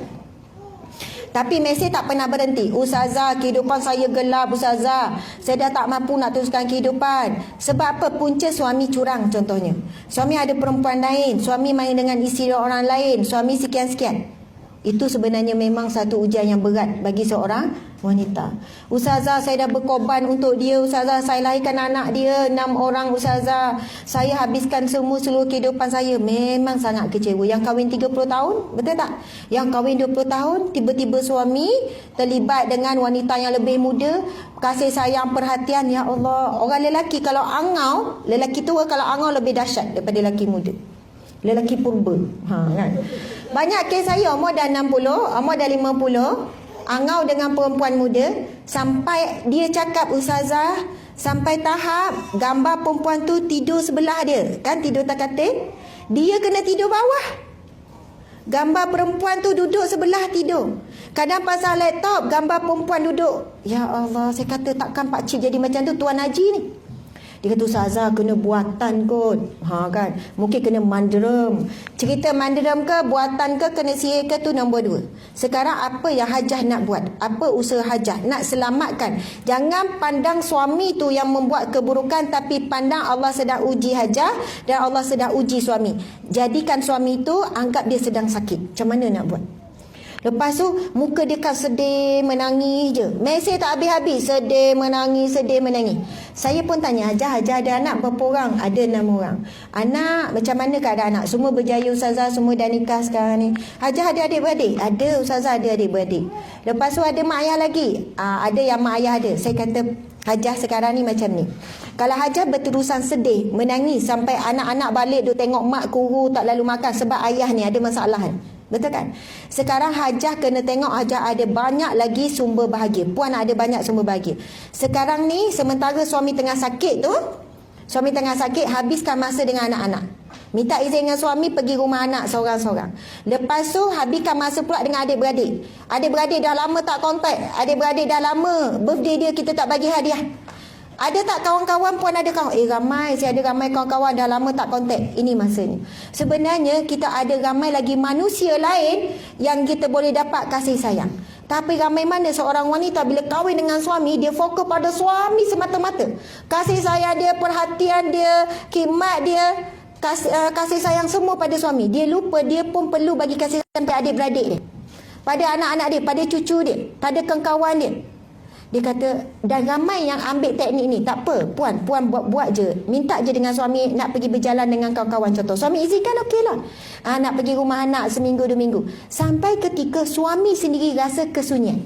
Speaker 1: tapi mesej tak pernah berhenti. Ustazah, kehidupan saya gelap Ustazah. Saya dah tak mampu nak teruskan kehidupan. Sebab apa? Punca suami curang contohnya. Suami ada perempuan lain. Suami main dengan isteri orang lain. Suami sekian-sekian. Itu sebenarnya memang satu ujian yang berat bagi seorang wanita. Ustazah, saya dah berkorban untuk dia. Ustazah, saya lahirkan anak dia 6 orang Ustazah. Saya habiskan seluruh kehidupan saya. Memang sangat kecewa. Yang kahwin 30 tahun, betul tak? Yang kahwin 20 tahun, tiba-tiba suami terlibat dengan wanita yang lebih muda. Kasih sayang, perhatian, ya Allah. Orang lelaki kalau angau, lelaki tua kalau angau lebih dahsyat daripada lelaki muda. Lelaki purba. Kan? Banyak kes saya umur dah 60, umur dah 50, angau dengan perempuan muda, sampai dia cakap Ustazah, sampai tahap gambar perempuan tu tidur sebelah dia, kan tidur tak katil, dia kena tidur bawah. Gambar perempuan tu duduk sebelah tidur. Kadang pasal laptop gambar perempuan duduk. Ya Allah, saya kata takkan Pak Cik jadi macam tu Tuan Haji ni. Dia kata Ustazah kena buatan kot. Kan. Mungkin kena manderam. Cerita manderam ke buatan ke kena sihir ke tu nombor 2. Sekarang apa yang Hajah nak buat? Apa usaha Hajah? Nak selamatkan. Jangan pandang suami tu yang membuat keburukan, tapi pandang Allah sedang uji Hajah dan Allah sedang uji suami. Jadikan suami tu anggap dia sedang sakit. Macam mana nak buat? Lepas tu muka dia kan sedih, menangis je. Mesej tak habis-habis, sedih, menangis, sedih, menangis. Saya pun tanya, Hajah ada anak berapa orang? Ada 6 orang. Anak, macam mana keadaan anak? Semua berjaya Ustazah, semua dah nikah sekarang ni. Hajah ada adik-beradik? Ada Ustazah, ada adik-beradik. Lepas tu ada mak ayah lagi? Ada yang mak ayah ada. Saya kata, Hajah sekarang ni macam ni. Kalau Hajah berterusan sedih, menangis sampai anak-anak balik duk tengok mak kuru tak lalu makan sebab ayah ni ada masalah. Betul kan? Sekarang Hajah kena tengok Hajah ada banyak lagi sumber bahagia. Puan ada banyak sumber bahagia. Sekarang ni sementara suami tengah sakit tu, suami tengah sakit, habiskan masa dengan anak-anak. Minta izin dengan suami pergi rumah anak seorang-seorang. Lepas tu habiskan masa pula dengan adik-beradik. Adik-beradik dah lama tak kontak. Adik-beradik dah lama birthday dia kita tak bagi hadiah. Ada tak kawan-kawan puan ada kawan? Ramai. Saya ada ramai kawan-kawan dah lama tak kontak. Ini masanya. Sebenarnya kita ada ramai lagi manusia lain yang kita boleh dapat kasih sayang. Tapi ramai mana seorang wanita bila kahwin dengan suami, dia fokus pada suami semata-mata. Kasih sayang dia, perhatian dia, khidmat dia, kasih sayang semua pada suami. Dia lupa dia pun perlu bagi kasih sayang pada adik-beradik dia, pada anak-anak dia, pada cucu dia, pada kawan-kawan dia. Dia kata, dan ramai yang ambil teknik ni. Tak apa, puan buat je. Minta je dengan suami nak pergi berjalan dengan kawan-kawan. Contoh, suami izinkan okey lah. Nak pergi rumah anak seminggu 2 minggu. Sampai ketika suami sendiri rasa kesunyian.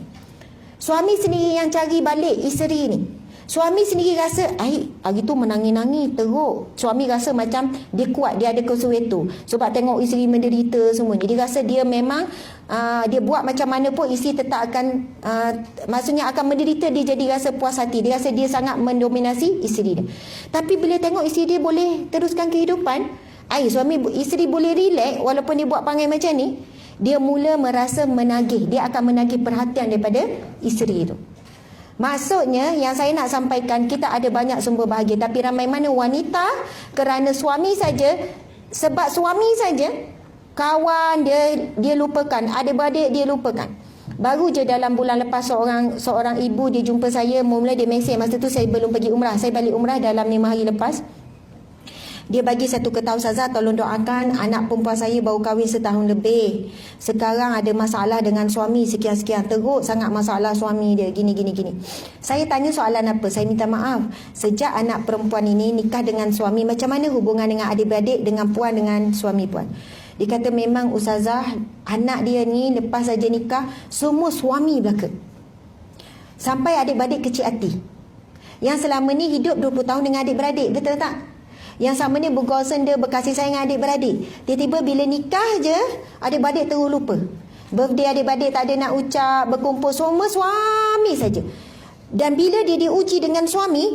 Speaker 1: Suami sendiri yang cari balik isteri ni. Suami sendiri rasa, hari tu menangis-nangis teruk. Suami rasa macam dia kuat, dia ada kesuwetu. Sebab tengok isteri menderita semuanya. Dia rasa dia memang, dia buat macam mana pun isteri tetap akan, maksudnya akan menderita. Dia jadi rasa puas hati. Dia rasa dia sangat mendominasi isteri dia. Tapi bila tengok isteri dia boleh teruskan kehidupan, isteri boleh relax walaupun dia buat perangai macam ni, dia mula merasa menagih. Dia akan menagih perhatian daripada isteri itu. Maksudnya yang saya nak sampaikan, kita ada banyak sumber bahagia, tapi ramai mana wanita kerana suami saja, sebab suami saja, kawan dia lupakan, adik-beradik dia lupakan. Baru je dalam bulan lepas seorang ibu dia jumpa saya, mula dia mesej, masa tu saya belum pergi umrah, saya balik umrah dalam 5 hari lepas. Dia bagi satu kata, Ustazah tolong doakan anak perempuan saya baru kahwin setahun lebih. Sekarang ada masalah dengan suami sekian-sekian. Teruk sangat masalah suami dia, gini. Saya tanya soalan apa? Saya minta maaf. Sejak anak perempuan ini nikah dengan suami, macam mana hubungan dengan adik-beradik, dengan puan, dengan suami puan? Dia kata memang Ustazah, anak dia ni lepas saja nikah, semua suami belaka. Sampai adik-beradik kecil hati. Yang selama ni hidup 20 tahun dengan adik-beradik, betul tak? Yang sama ni bergosen dia, berkasih sayang dengan adik-beradik. Tiba-tiba bila nikah je, adik-beradik terus lupa. Birthday adik-beradik tak ada nak ucap, berkumpul semua suami saja. Dan bila dia diuji dengan suami,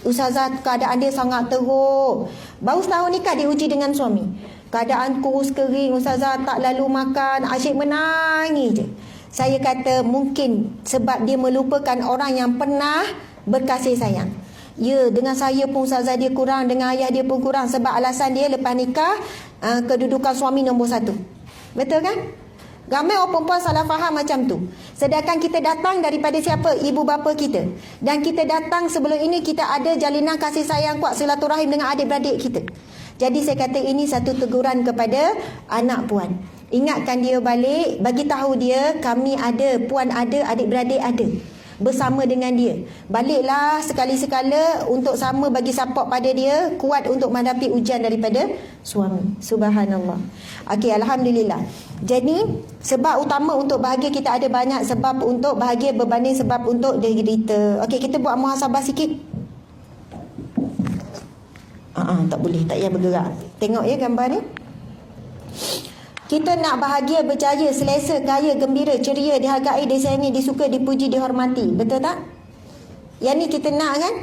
Speaker 1: Ustazah keadaan dia sangat teruk. Baru setahun nikah diuji dengan suami. Keadaan kurus kering, Ustazah tak lalu makan, asyik menangis je. Saya kata mungkin sebab dia melupakan orang yang pernah berkasih sayang. Ya, dengan saya pun Ustazah dia kurang, dengan ayah dia pun kurang. Sebab alasan dia lepas nikah, kedudukan suami nombor 1. Betul kan? Ramai orang perempuan salah faham macam tu. Sedangkan kita datang daripada siapa? Ibu bapa kita. Dan kita datang sebelum ini kita ada jalinan kasih sayang kuat, silaturahim dengan adik-beradik kita. Jadi saya kata ini satu teguran kepada anak puan. Ingatkan dia balik, bagi tahu dia kami ada, puan ada, adik-beradik ada. Bersama dengan dia. Baliklah sekali-sekala untuk sama bagi support pada dia, kuat untuk menghadapi ujian daripada suami. Subhanallah. Okey, alhamdulillah. Jadi sebab utama untuk bahagia kita ada banyak sebab untuk bahagia berbanding sebab untuk derita. Okey, kita buat muhasabah sikit. Tak boleh, tak payah bergerak. Tengok ya gambar ni. Kita nak bahagia, berjaya, selesa, kaya, gembira, ceria, dihargai, disayangi, disuka, dipuji, dihormati. Betul tak? Yang ni kita nak kan?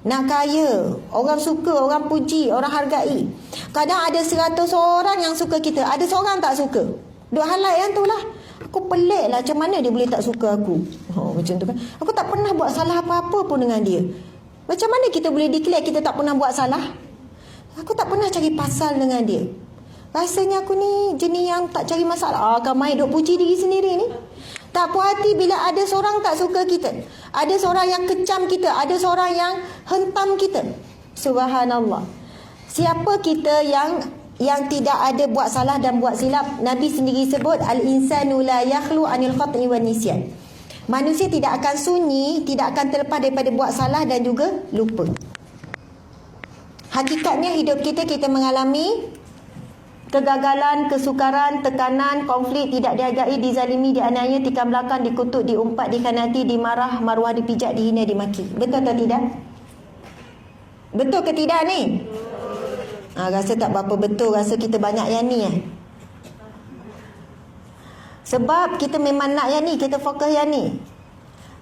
Speaker 1: Nak kaya, orang suka, orang puji, orang hargai. Kadang ada 100 orang yang suka kita, ada seorang tak suka. Duk highlight yang tu lah. Aku pelik lah, macam mana dia boleh tak suka aku? Macam tu kan. Aku tak pernah buat salah apa-apa pun dengan dia. Macam mana kita boleh declare kita tak pernah buat salah? Aku tak pernah cari pasal dengan dia. Rasanya aku ni jenis yang tak cari masalah. Kan main duk puji diri sendiri ni. Tak puas hati bila ada seorang tak suka kita. Ada seorang yang kecam kita. Ada seorang yang hentam kita. Subhanallah. Siapa kita yang tidak ada buat salah dan buat silap? Nabi sendiri sebut al-insanu la yakhlu anil khata'i wan nisyan. Manusia tidak akan sunyi, tidak akan terlepas daripada buat salah dan juga lupa. Hakikatnya hidup kita mengalami kegagalan, kesukaran, tekanan, konflik, tidak dihargai, dizalimi, dianiaya, tikam belakang, dikutuk, diumpat, dikhianati, dimarah, maruah dipijak, dihina, dimaki. Betul atau tidak? Betul ke tidak ni? Rasa tak berapa betul, rasa kita banyak yang ni Sebab kita memang nak yang ni, kita fokus yang ni.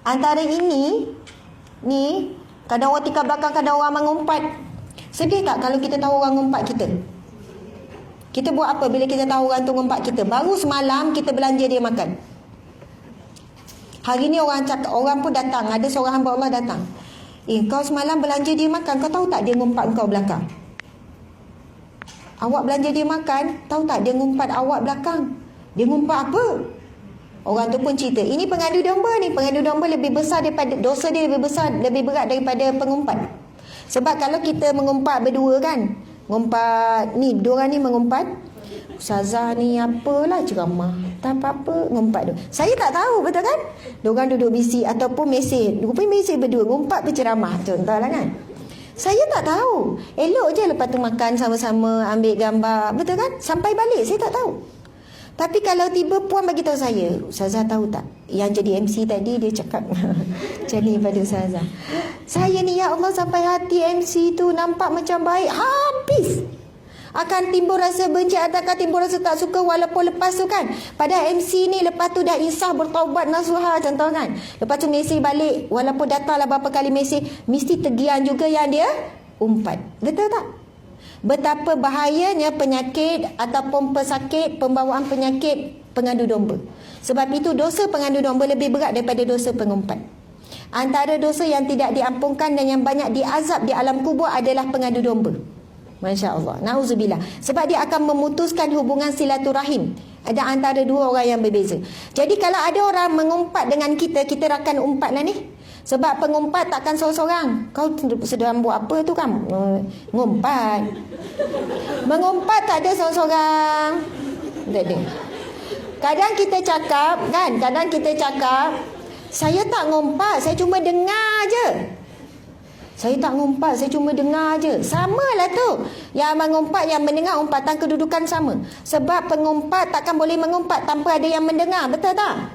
Speaker 1: Antara ini, ni, kadang orang tikam belakang, kadang orang mengumpat. Sedih tak kalau kita tahu orang ngumpat kita? Kita buat apa bila kita tahu orang tu ngumpat kita? Baru semalam kita belanja dia makan. Hari ni orang pun datang. Ada seorang hamba Allah datang. Kau semalam belanja dia makan, kau tahu tak dia ngumpat kau belakang? Awak belanja dia makan, tahu tak dia ngumpat awak belakang? Dia ngumpat apa? Orang tu pun cerita, ini pengadu domba ni. Pengadu domba lebih besar daripada, dosa dia lebih besar, lebih berat daripada pengumpat. Sebab kalau kita mengumpat berdua kan, ngumpat ni, dua orang ni mengumpat, Ustazah ni apalah ceramah, tak apa-apa, ngumpat tu. Saya tak tahu, betul kan? Diorang duduk bisik ataupun mesej. Rupanya mesej berdua, ngumpat berceramah. Contohlah kan. Saya tak tahu. Elok je lepas tu makan sama-sama, ambil gambar. Betul kan? Sampai balik, saya tak tahu. Tapi kalau tiba puan bagi tahu saya, Ustazah tahu tak? Yang jadi MC tadi dia cakap macam ni pada Ustazah. Saya ni ya Allah sampai hati MC tu nampak macam baik. Habis. Akan timbul rasa benci ataukah timbul rasa tak suka walaupun lepas tu kan. Pada MC ni lepas tu dah insaf bertaubat nasuha contoh kan. Lepas tu mesej balik walaupun datanglah berapa kali mesej, mesti tegian juga yang dia umpat. Betul tak? Betapa bahayanya penyakit ataupun pesakit pembawaan penyakit pengadu domba. Sebab itu dosa pengadu domba lebih berat daripada dosa pengumpat. Antara dosa yang tidak diampunkan dan yang banyak diazab di alam kubur adalah pengadu domba. Masya Allah. Na'udzubillah. Sebab dia akan memutuskan hubungan silaturahim. Ada antara dua orang yang berbeza. Jadi kalau ada orang mengumpat dengan kita, kita akan umpat lah ni. Sebab pengumpat takkan seorang-seorang. Kau sedang buat apa tu kan? Ngumpat. Mengumpat tak ada seorang-seorang. Tak ada. Kadang kita cakap kan, saya tak ngumpat, saya cuma dengar je. Saya tak ngumpat, saya cuma dengar je. Samalah tu. Yang mengumpat, yang mendengar, umpatan kedudukan sama. Sebab pengumpat takkan boleh mengumpat tanpa ada yang mendengar. Betul tak?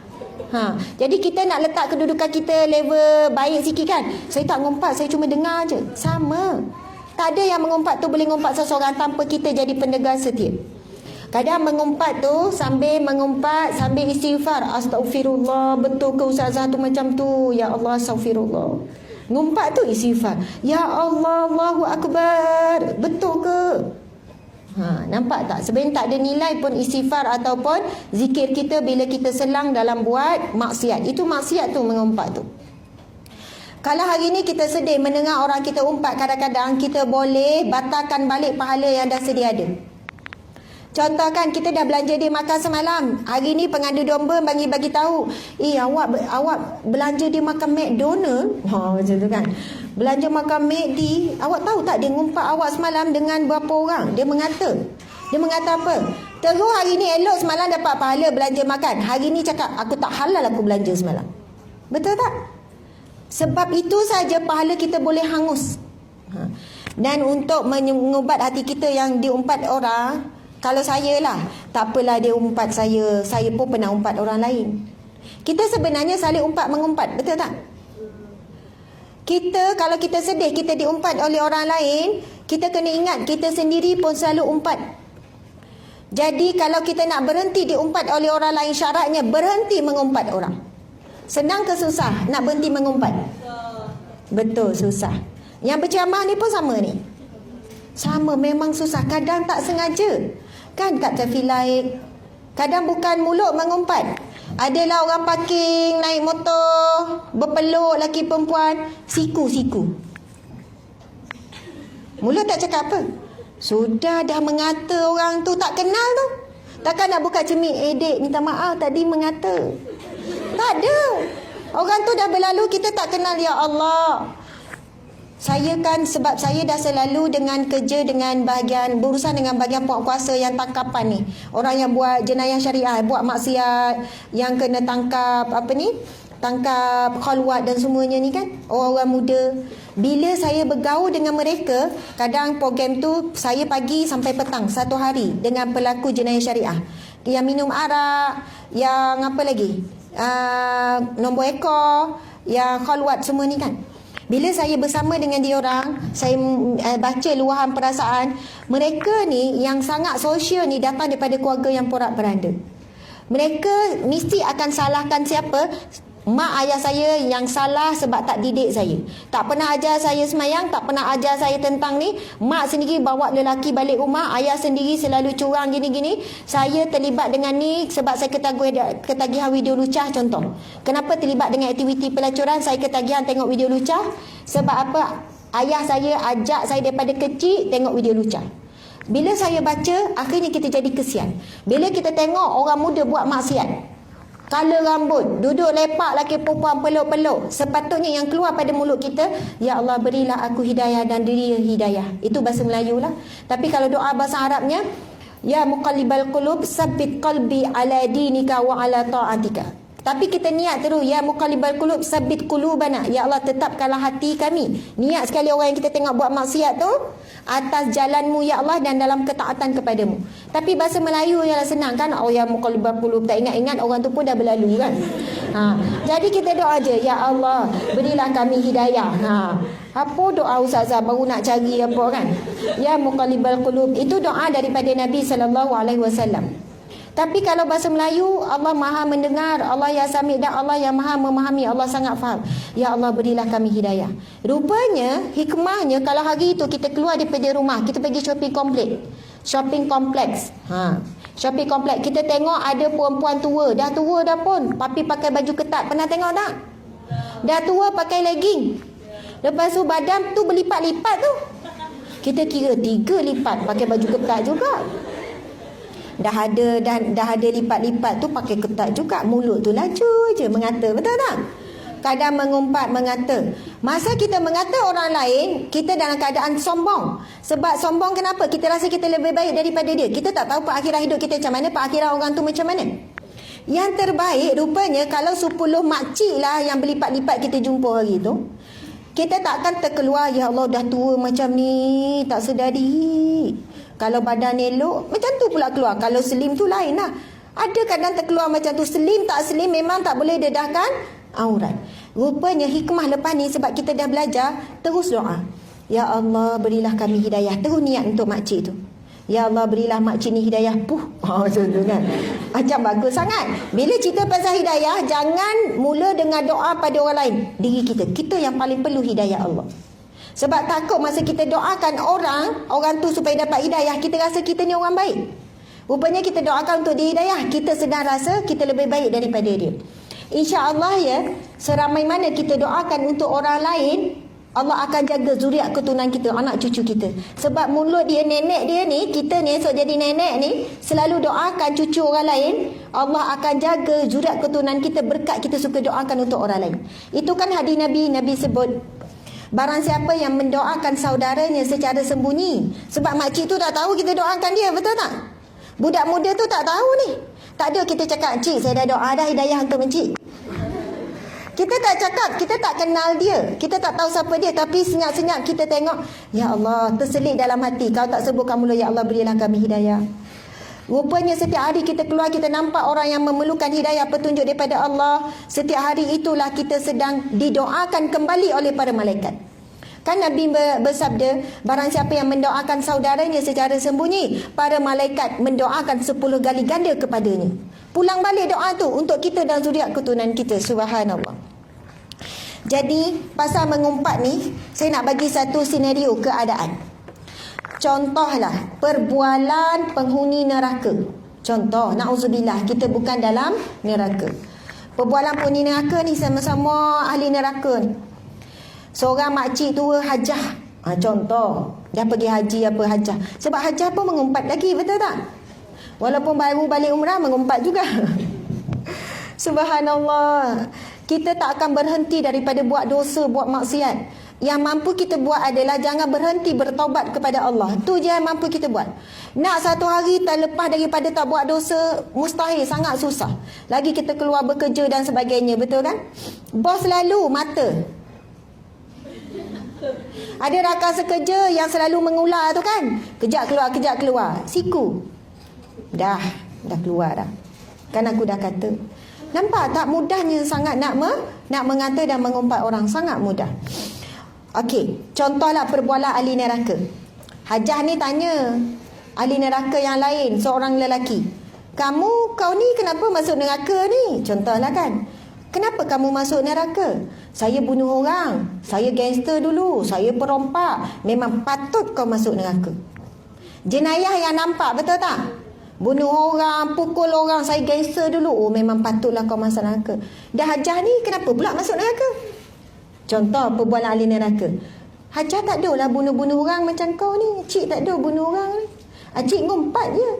Speaker 1: Jadi kita nak letak kedudukan kita level baik sikit kan. Saya tak ngumpat, saya cuma dengar je. Sama. Tak ada yang mengumpat tu boleh ngumpat seseorang tanpa kita jadi pendengar setia. Kadang mengumpat tu sambil mengumpat, sambil istighfar. Astaghfirullah, betul ke Ustazah tu macam tu? Ya Allah, astaghfirullah. Ngumpat tu istighfar. Ya Allah, Allahu Akbar. Betul ke? Nampak tak? Sebenarnya tak ada nilai pun istighfar ataupun zikir kita bila kita selang dalam buat maksiat. Itu maksiat tu mengumpat tu. Kalau hari ni kita sedih mendengar orang kita umpat, kadang-kadang kita boleh batalkan balik pahala yang dah sedia ada. Contoh kan, kita dah belanja dia makan semalam. Hari ni pengadu domba bagi tahu, awak belanja dia makan McDonald. Macam tu kan. Belanja makan McD. Awak tahu tak dia ngumpat awak semalam dengan berapa orang? Dia mengata apa? Terus hari ni elok semalam dapat pahala belanja makan. Hari ni cakap, aku tak halal aku belanja semalam. Betul tak? Sebab itu saja pahala kita boleh hangus. Dan untuk mengubat hati kita yang diumpat orang, kalau saya lah, tak apalah dia umpat saya pun pernah umpat orang lain. Kita sebenarnya saling umpat mengumpat, betul tak? Kita, kalau kita sedih, kita diumpat oleh orang lain, kita kena ingat, kita sendiri pun selalu umpat. Jadi kalau kita nak berhenti diumpat oleh orang lain, syaratnya berhenti mengumpat orang. Senang ke susah nak berhenti mengumpat? Betul, susah. Yang berceramah ni pun sama ni. Sama, memang susah. Kadang tak sengaja. Kan kat traffic light. Kadang bukan mulut mengumpat. Adalah orang parking, naik motor, berpeluk lelaki perempuan, siku. Mulut tak cakap apa. Sudah dah mengata orang tu tak kenal tu. Takkan nak buka cermin, dek minta maaf tadi mengata. Tak ada. Orang tu dah berlalu, kita tak kenal, ya Allah. Saya kan sebab saya dah selalu dengan kerja dengan bahagian berurusan dengan bahagian penguasa yang tangkapan ni. Orang yang buat jenayah syariah, buat maksiat, yang kena tangkap tangkap khalwat dan semuanya ni kan, orang-orang muda. Bila saya bergaul dengan mereka, kadang program tu saya pagi sampai petang satu hari dengan pelaku jenayah syariah. Yang minum arak, yang apa lagi? Nombor ekor, yang khalwat semua ni kan. Bila saya bersama dengan diorang, saya baca luahan perasaan, mereka ni yang sangat sosial ni datang daripada keluarga yang porak-peranda. Mereka mesti akan salahkan siapa? Mak ayah saya yang salah sebab tak didik saya. Tak pernah ajar saya semayang, tak pernah ajar saya tentang ni. Mak sendiri bawa lelaki balik rumah, ayah sendiri selalu curang gini-gini. Saya terlibat dengan ni sebab saya ketagihan video lucah contoh. Kenapa terlibat dengan aktiviti pelacuran? Saya ketagihan tengok video lucah. Sebab apa? Ayah saya ajak saya daripada kecil tengok video lucah. Bila saya baca, akhirnya kita jadi kesian. Bila kita tengok orang muda buat maksiat, color rambut, duduk lepak laki perempuan peluk-peluk, sepatutnya yang keluar pada mulut kita, ya Allah berilah aku hidayah dan diri hidayah. Itu bahasa Melayu lah. Tapi kalau doa bahasa Arabnya, ya muqallibal qulub sabbit qalbi ala dinika wa ala ta'atika. Tapi kita niat terus, ya muqallibal qulub sabbit qulubana, ya Allah tetapkanlah hati kami. Niat sekali orang yang kita tengok buat maksiat tu atas jalanmu ya Allah dan dalam ketaatan kepadamu. Tapi bahasa Melayu ialah senang kan, oh ya muqallibal qulub, tak ingat-ingat orang tu pun dah berlalu kan. Jadi kita doa je, ya Allah berilah kami hidayah. Apa doa ustazah baru nak cari apa kan? Ya muqallibal qulub, itu doa daripada Nabi SAW. Tapi kalau bahasa Melayu, Allah Maha mendengar, Allah yang Sami' dan Allah yang Maha memahami, Allah sangat faham. Ya Allah berilah kami hidayah. Rupanya, hikmahnya kalau hari itu kita keluar daripada rumah, kita pergi shopping kompleks. Shopping kompleks. Shopping kompleks. Kita tengok ada perempuan tua dah pun, tapi pakai baju ketat. Pernah tengok tak? Dah tua pakai legging. Lepas tu badan tu berlipat-lipat tu. Kita kira 3 lipat pakai baju ketat juga. Dah ada lipat-lipat tu pakai ketat juga. Mulut tu laju je mengata, betul tak? Kadang mengumpat, mengata. Masa kita mengata orang lain, kita dalam keadaan sombong. Sebab sombong kenapa? Kita rasa kita lebih baik daripada dia. Kita tak tahu perakhiran hidup kita macam mana, perakhiran orang tu macam mana. Yang terbaik rupanya kalau 10 makcik lah yang berlipat-lipat kita jumpa hari tu, kita tak akan terkeluar, ya Allah dah tua macam ni, tak sedari. Kalau badan elok, macam tu pula keluar. Kalau slim tu lain lah. Ada kadang terkeluar macam tu. Slim tak slim memang tak boleh dedahkan aurat. Rupanya hikmah lepas ni sebab kita dah belajar, terus doa. Ya Allah berilah kami hidayah. Terus niat untuk makcik tu. Ya Allah berilah makcik ni hidayah. Macam tu kan. Macam bagus sangat. Bila cerita pasal hidayah, jangan mula dengan doa pada orang lain. Diri kita. Kita yang paling perlu hidayah Allah. Sebab takut masa kita doakan orang tu supaya dapat hidayah, kita rasa kita ni orang baik. Rupanya kita doakan untuk dia hidayah, kita sedang rasa kita lebih baik daripada dia. InsyaAllah ya, seramai mana kita doakan untuk orang lain, Allah akan jaga zuriat keturunan kita, anak cucu kita. Sebab mulut dia, nenek dia ni, kita ni esok jadi nenek ni, selalu doakan cucu orang lain, Allah akan jaga zuriat keturunan kita berkat kita suka doakan untuk orang lain. Itu kan hadis Nabi sebut, barang siapa yang mendoakan saudaranya secara sembunyi. Sebab makcik tu tak tahu kita doakan dia, betul tak? Budak muda tu tak tahu ni. Tak ada kita cakap, cik saya dah doa dah hidayah untuk encik. Kita tak cakap, kita tak kenal dia, kita tak tahu siapa dia. Tapi senyap-senyap kita tengok, ya Allah terselit dalam hati. Kalau tak sebutkan mula, ya Allah berilah kami hidayah. Rupanya setiap hari kita keluar, kita nampak orang yang memerlukan hidayah petunjuk daripada Allah. Setiap hari itulah kita sedang didoakan kembali oleh para malaikat. Kan Nabi bersabda, barang siapa yang mendoakan saudaranya secara sembunyi, para malaikat mendoakan 10 kali ganda kepadanya. Pulang balik doa tu untuk kita dan zuriat keturunan kita. Subhanallah. Jadi pasal mengumpat ni, saya nak bagi satu senario keadaan. Contohlah perbualan penghuni neraka. Contoh, na'udzubillah, kita bukan dalam neraka. Perbualan penghuni neraka ni sama-sama ahli neraka ni. Seorang makcik tua hajah. Contoh, dia pergi haji apa hajah. Sebab hajah pun mengumpat lagi, betul tak? Walaupun baru balik umrah mengumpat juga. Subhanallah. Kita tak akan berhenti daripada buat dosa, buat maksiat. Yang mampu kita buat adalah jangan berhenti bertaubat kepada Allah. Tu je yang mampu kita buat. Nak satu hari terlepas daripada tak buat dosa, mustahil, sangat susah. Lagi kita keluar bekerja dan sebagainya, betul kan? Bos lalu mata. Ada rakan sekerja yang selalu mengular tu kan. Kejap keluar. Siku. Dah keluar dah. Kan aku dah kata. Nampak tak mudahnya sangat nak mengata dan mengumpat orang. Sangat mudah. Okey, contohlah perbualan ahli neraka. Hajah ni tanya ahli neraka yang lain, seorang lelaki. Kau ni kenapa masuk neraka ni? Contohlah kan. Kenapa kamu masuk neraka? Saya bunuh orang, saya gangster dulu, saya perompak. Memang patut kau masuk neraka. Jenayah yang nampak, betul tak? Bunuh orang, pukul orang, saya gangster dulu. Oh, memang patutlah kau masuk neraka. Dah Hajah ni kenapa pula masuk neraka? Contoh perbualan ahli neraka. Hajah tak ada lah bunuh-bunuh orang macam kau ni. Cik tak ada bunuh orang ni. Cik ngumpat je.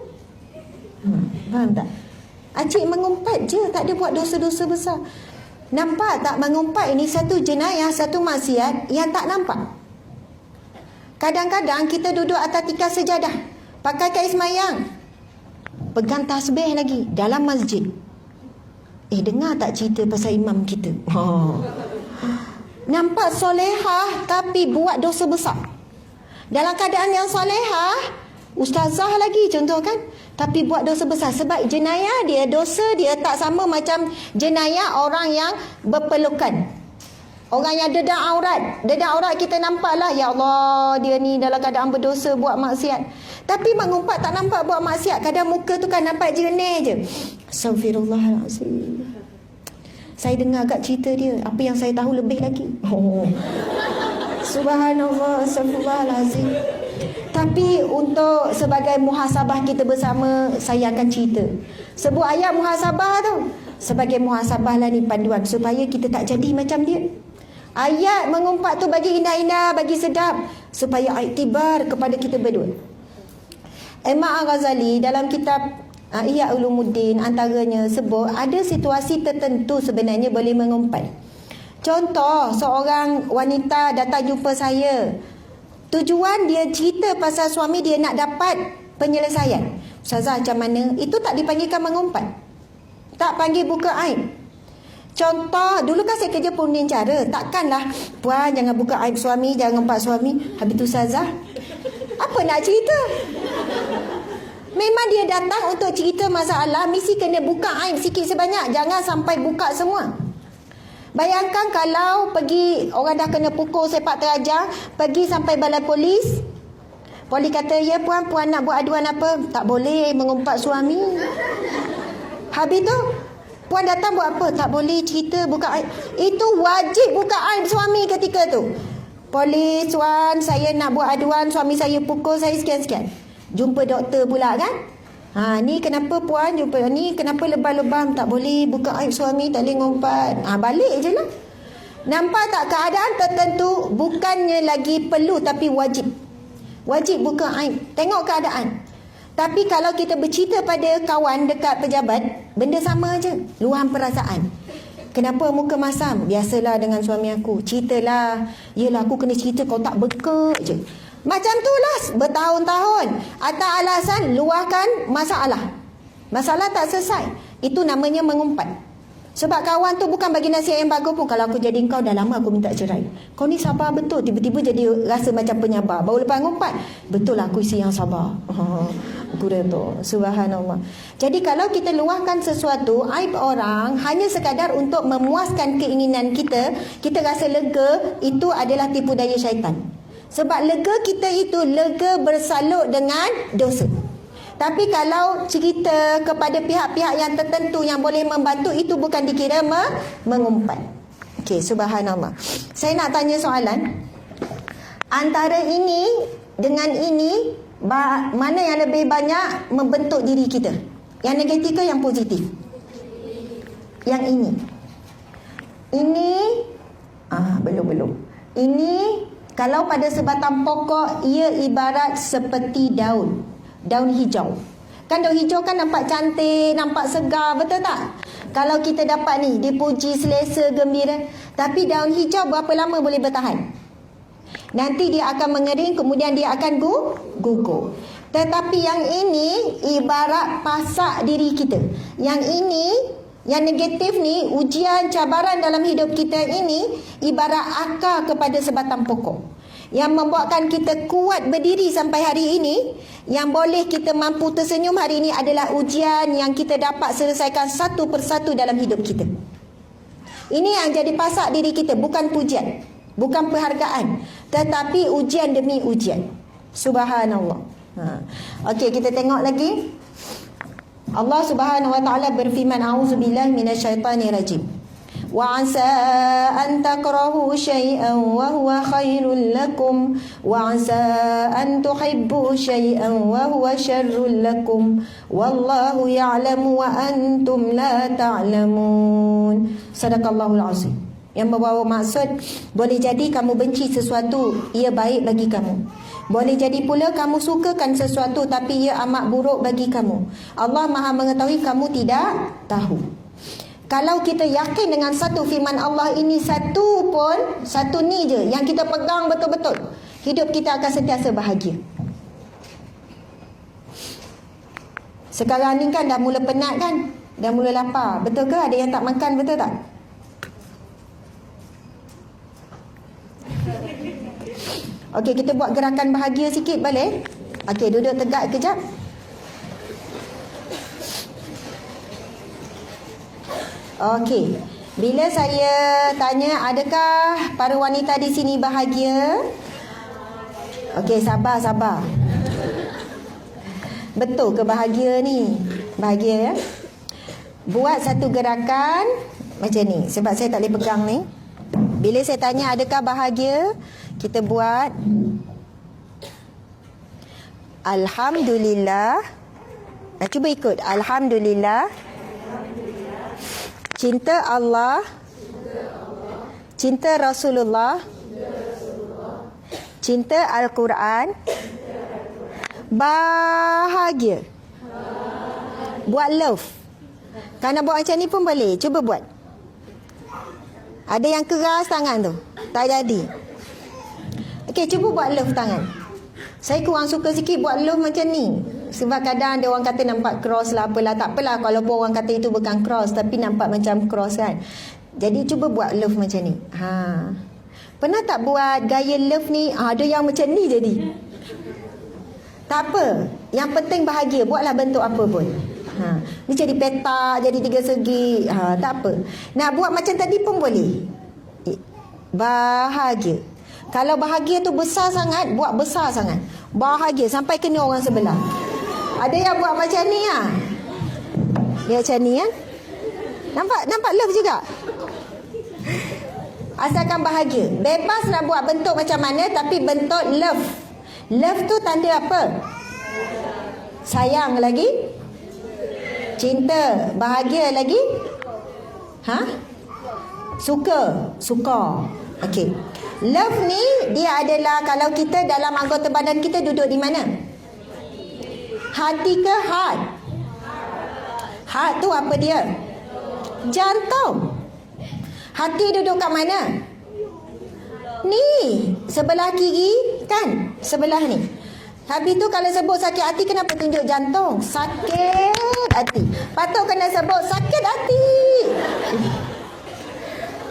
Speaker 1: Faham tak? Cik mengumpat je, tak ada buat dosa-dosa besar. Nampak tak, mengumpat ini satu jenayah, satu maksiat yang tak nampak. Kadang-kadang kita duduk atas tikar sejadah, pakai kain semayang, pegang tasbih lagi dalam masjid. Dengar tak cerita pasal imam kita? Nampak solehah tapi buat dosa besar. Dalam keadaan yang solehah, ustazah lagi contoh kan, tapi buat dosa besar. Sebab jenayah dia, dosa dia tak sama macam jenayah orang yang berpelukan. Orang yang dedah aurat. Dedah aurat kita nampak lah, ya Allah, dia ni dalam keadaan berdosa buat maksiat. Tapi mengumpat tak nampak buat maksiat. Kadang muka tu kan nampak jernih je. Astaghfirullahalazim. Saya dengar agak cerita dia, apa yang saya tahu lebih lagi. Subhanallah, astagfirullahalazim. Tapi untuk sebagai muhasabah kita bersama, saya akan cerita. Sebut ayat muhasabah tu. Sebagai muhasabah lah ni panduan supaya kita tak jadi macam dia. Ayat mengumpat tu bagi indah-indah, bagi sedap, supaya iktibar kepada kita berdua. Imam Al-Ghazali dalam kitab Ihya Ulumuddin antaranya sebut ada situasi tertentu sebenarnya boleh mengumpat. Contoh, seorang wanita datang jumpa saya. Tujuan dia cerita pasal suami dia nak dapat penyelesaian. Ustazah macam mana? Itu tak dipanggilkan mengumpat. Tak panggil buka aib. Contoh, dulu kan saya kerja pengundian cara. Takkanlah, puan jangan buka aib suami, jangan ngumpat suami. Habis tu Ustazah, apa nak cerita? Memang dia datang untuk cerita masalah, mesti kena buka aib sikit sebanyak. Jangan sampai buka semua. Bayangkan kalau pergi, orang dah kena pukul sepak terajang, pergi sampai balai polis. Polis kata, ya puan nak buat aduan apa? Tak boleh mengumpat suami. Habis tu, puan datang buat apa? Tak boleh cerita, buka aib. Itu wajib buka aib suami ketika tu. Polis, tuan, saya nak buat aduan, suami saya pukul saya sekian-sekian. Jumpa doktor pula kan? Ni kenapa puan jumpa ni, kenapa lebam-lebam, tak boleh buka aib suami, tak boleh ngumpat. Balik je lah. Nampak tak, keadaan tertentu bukannya lagi perlu tapi wajib. Wajib buka aib. Tengok keadaan. Tapi kalau kita bercerita pada kawan dekat pejabat, benda sama je, luahan perasaan. Kenapa muka masam? Biasalah dengan suami aku. Ceritalah. Yelah aku kena cerita, kau tak bekek je. Macam tu lah bertahun-tahun. Atas alasan luahkan masalah. Masalah tak selesai. Itu namanya mengumpat. Sebab kawan tu bukan bagi nasihat yang bagus pun. Kalau aku jadi kau, dah lama aku minta cerai. Kau ni sabar betul. Tiba-tiba jadi rasa macam penyabar. Baru lepas ngumpat, betul lah aku isi yang sabar. Aku dah tu. Subhanallah. Jadi kalau kita luahkan sesuatu, aib orang hanya sekadar untuk memuaskan keinginan kita, kita rasa lega, itu adalah tipu daya syaitan. Sebab lega kita itu lega bersalut dengan dosa. Tapi kalau cerita kepada pihak-pihak yang tertentu yang boleh membantu, itu bukan dikira mengumpat. Okey, subhanallah. Saya nak tanya soalan. Antara ini dengan ini, mana yang lebih banyak membentuk diri kita? Yang negatif ke yang positif? Yang ini. Ini belum. Ini kalau pada sebatang pokok, ia ibarat seperti daun hijau. Kan daun hijau kan nampak cantik, nampak segar, betul tak? Kalau kita dapat ni, dipuji, selesa, gembira. Tapi daun hijau berapa lama boleh bertahan? Nanti dia akan mengering, kemudian dia akan gugur. Tetapi yang ini ibarat pasak diri kita. Yang ini, yang negatif ni, ujian, cabaran dalam hidup kita ini ibarat akar kepada sebatang pokok yang membuatkan kita kuat berdiri sampai hari ini. Yang boleh kita mampu tersenyum hari ini adalah ujian yang kita dapat selesaikan satu persatu dalam hidup kita. Ini yang jadi pasak diri kita, bukan pujian, bukan penghargaan, tetapi ujian demi ujian. Subhanallah. Okey, kita tengok lagi. Allah Subhanahu wa taala berfirman, auzubillahi minasyaitanirrajim. وعسى أن تكرهوا شيئا وهو خير لكم وعسى أن تحبوا شيئا وهو شر لكم والله يعلم وأنتم لا تعلمون. Sadaqallahul Azim. Yang membawa maksud, boleh jadi kamu benci sesuatu, ia baik bagi kamu. Boleh jadi pula kamu sukakan sesuatu tapi ia amat buruk bagi kamu. Allah Maha mengetahui, kamu tidak tahu. Kalau kita yakin dengan satu firman Allah ini, satu ni je yang kita pegang betul-betul, hidup kita akan sentiasa bahagia. Sekarang ni kan dah mula penat kan? Dah mula lapar. Betul ke? Ada yang tak makan, betul tak? Okey, kita buat gerakan bahagia sikit boleh? Okey, duduk tegak kejap. Okey. Bila saya tanya adakah para wanita di sini bahagia? Okey, sabar. Betul ke bahagia ni? Bahagia ya? Buat satu gerakan macam ni. Sebab saya tak boleh pegang ni. Bila saya tanya adakah bahagia, kita buat Alhamdulillah. Cuba ikut. Alhamdulillah. Cinta Allah, cinta Rasulullah, cinta Al-Quran, bahagia. Buat love. Kalau nak buat macam ni pun boleh. Cuba buat. Ada yang keras tangan tu, tak jadi. Okey, cuba buat love tangan. Saya kurang suka sikit buat love macam ni. Sebab kadang ada orang kata nampak cross lah, apalah. Tak apalah kalau pun orang kata itu bukan cross, tapi nampak macam cross kan. Jadi cuba buat love macam ni. Pernah tak buat gaya love ni? Ada yang macam ni jadi. Tak apa. Yang penting bahagia. Buatlah bentuk apa pun. Ni jadi petak, jadi tiga segi. Tak apa. Nak buat macam tadi pun boleh. Bahagia. Kalau bahagia tu besar sangat, buat besar sangat. Bahagia sampai kena orang sebelah. Ada yang buat macam ni Dia macam ni kan. Nampak love juga. Asalkan bahagia. Bebas nak buat bentuk macam mana, tapi bentuk love. Love tu tanda apa? Sayang lagi, cinta, bahagia lagi, suka. Okey. Love ni dia adalah, kalau kita dalam anggota badan kita duduk di mana? Hati ke heart? Heart tu apa dia? Jantung. Hati duduk kat mana? Ni, sebelah kiri kan? Sebelah ni. Habis tu kalau sebut sakit hati, kenapa tunjuk jantung? Sakit hati. Patut kena sebut sakit hati.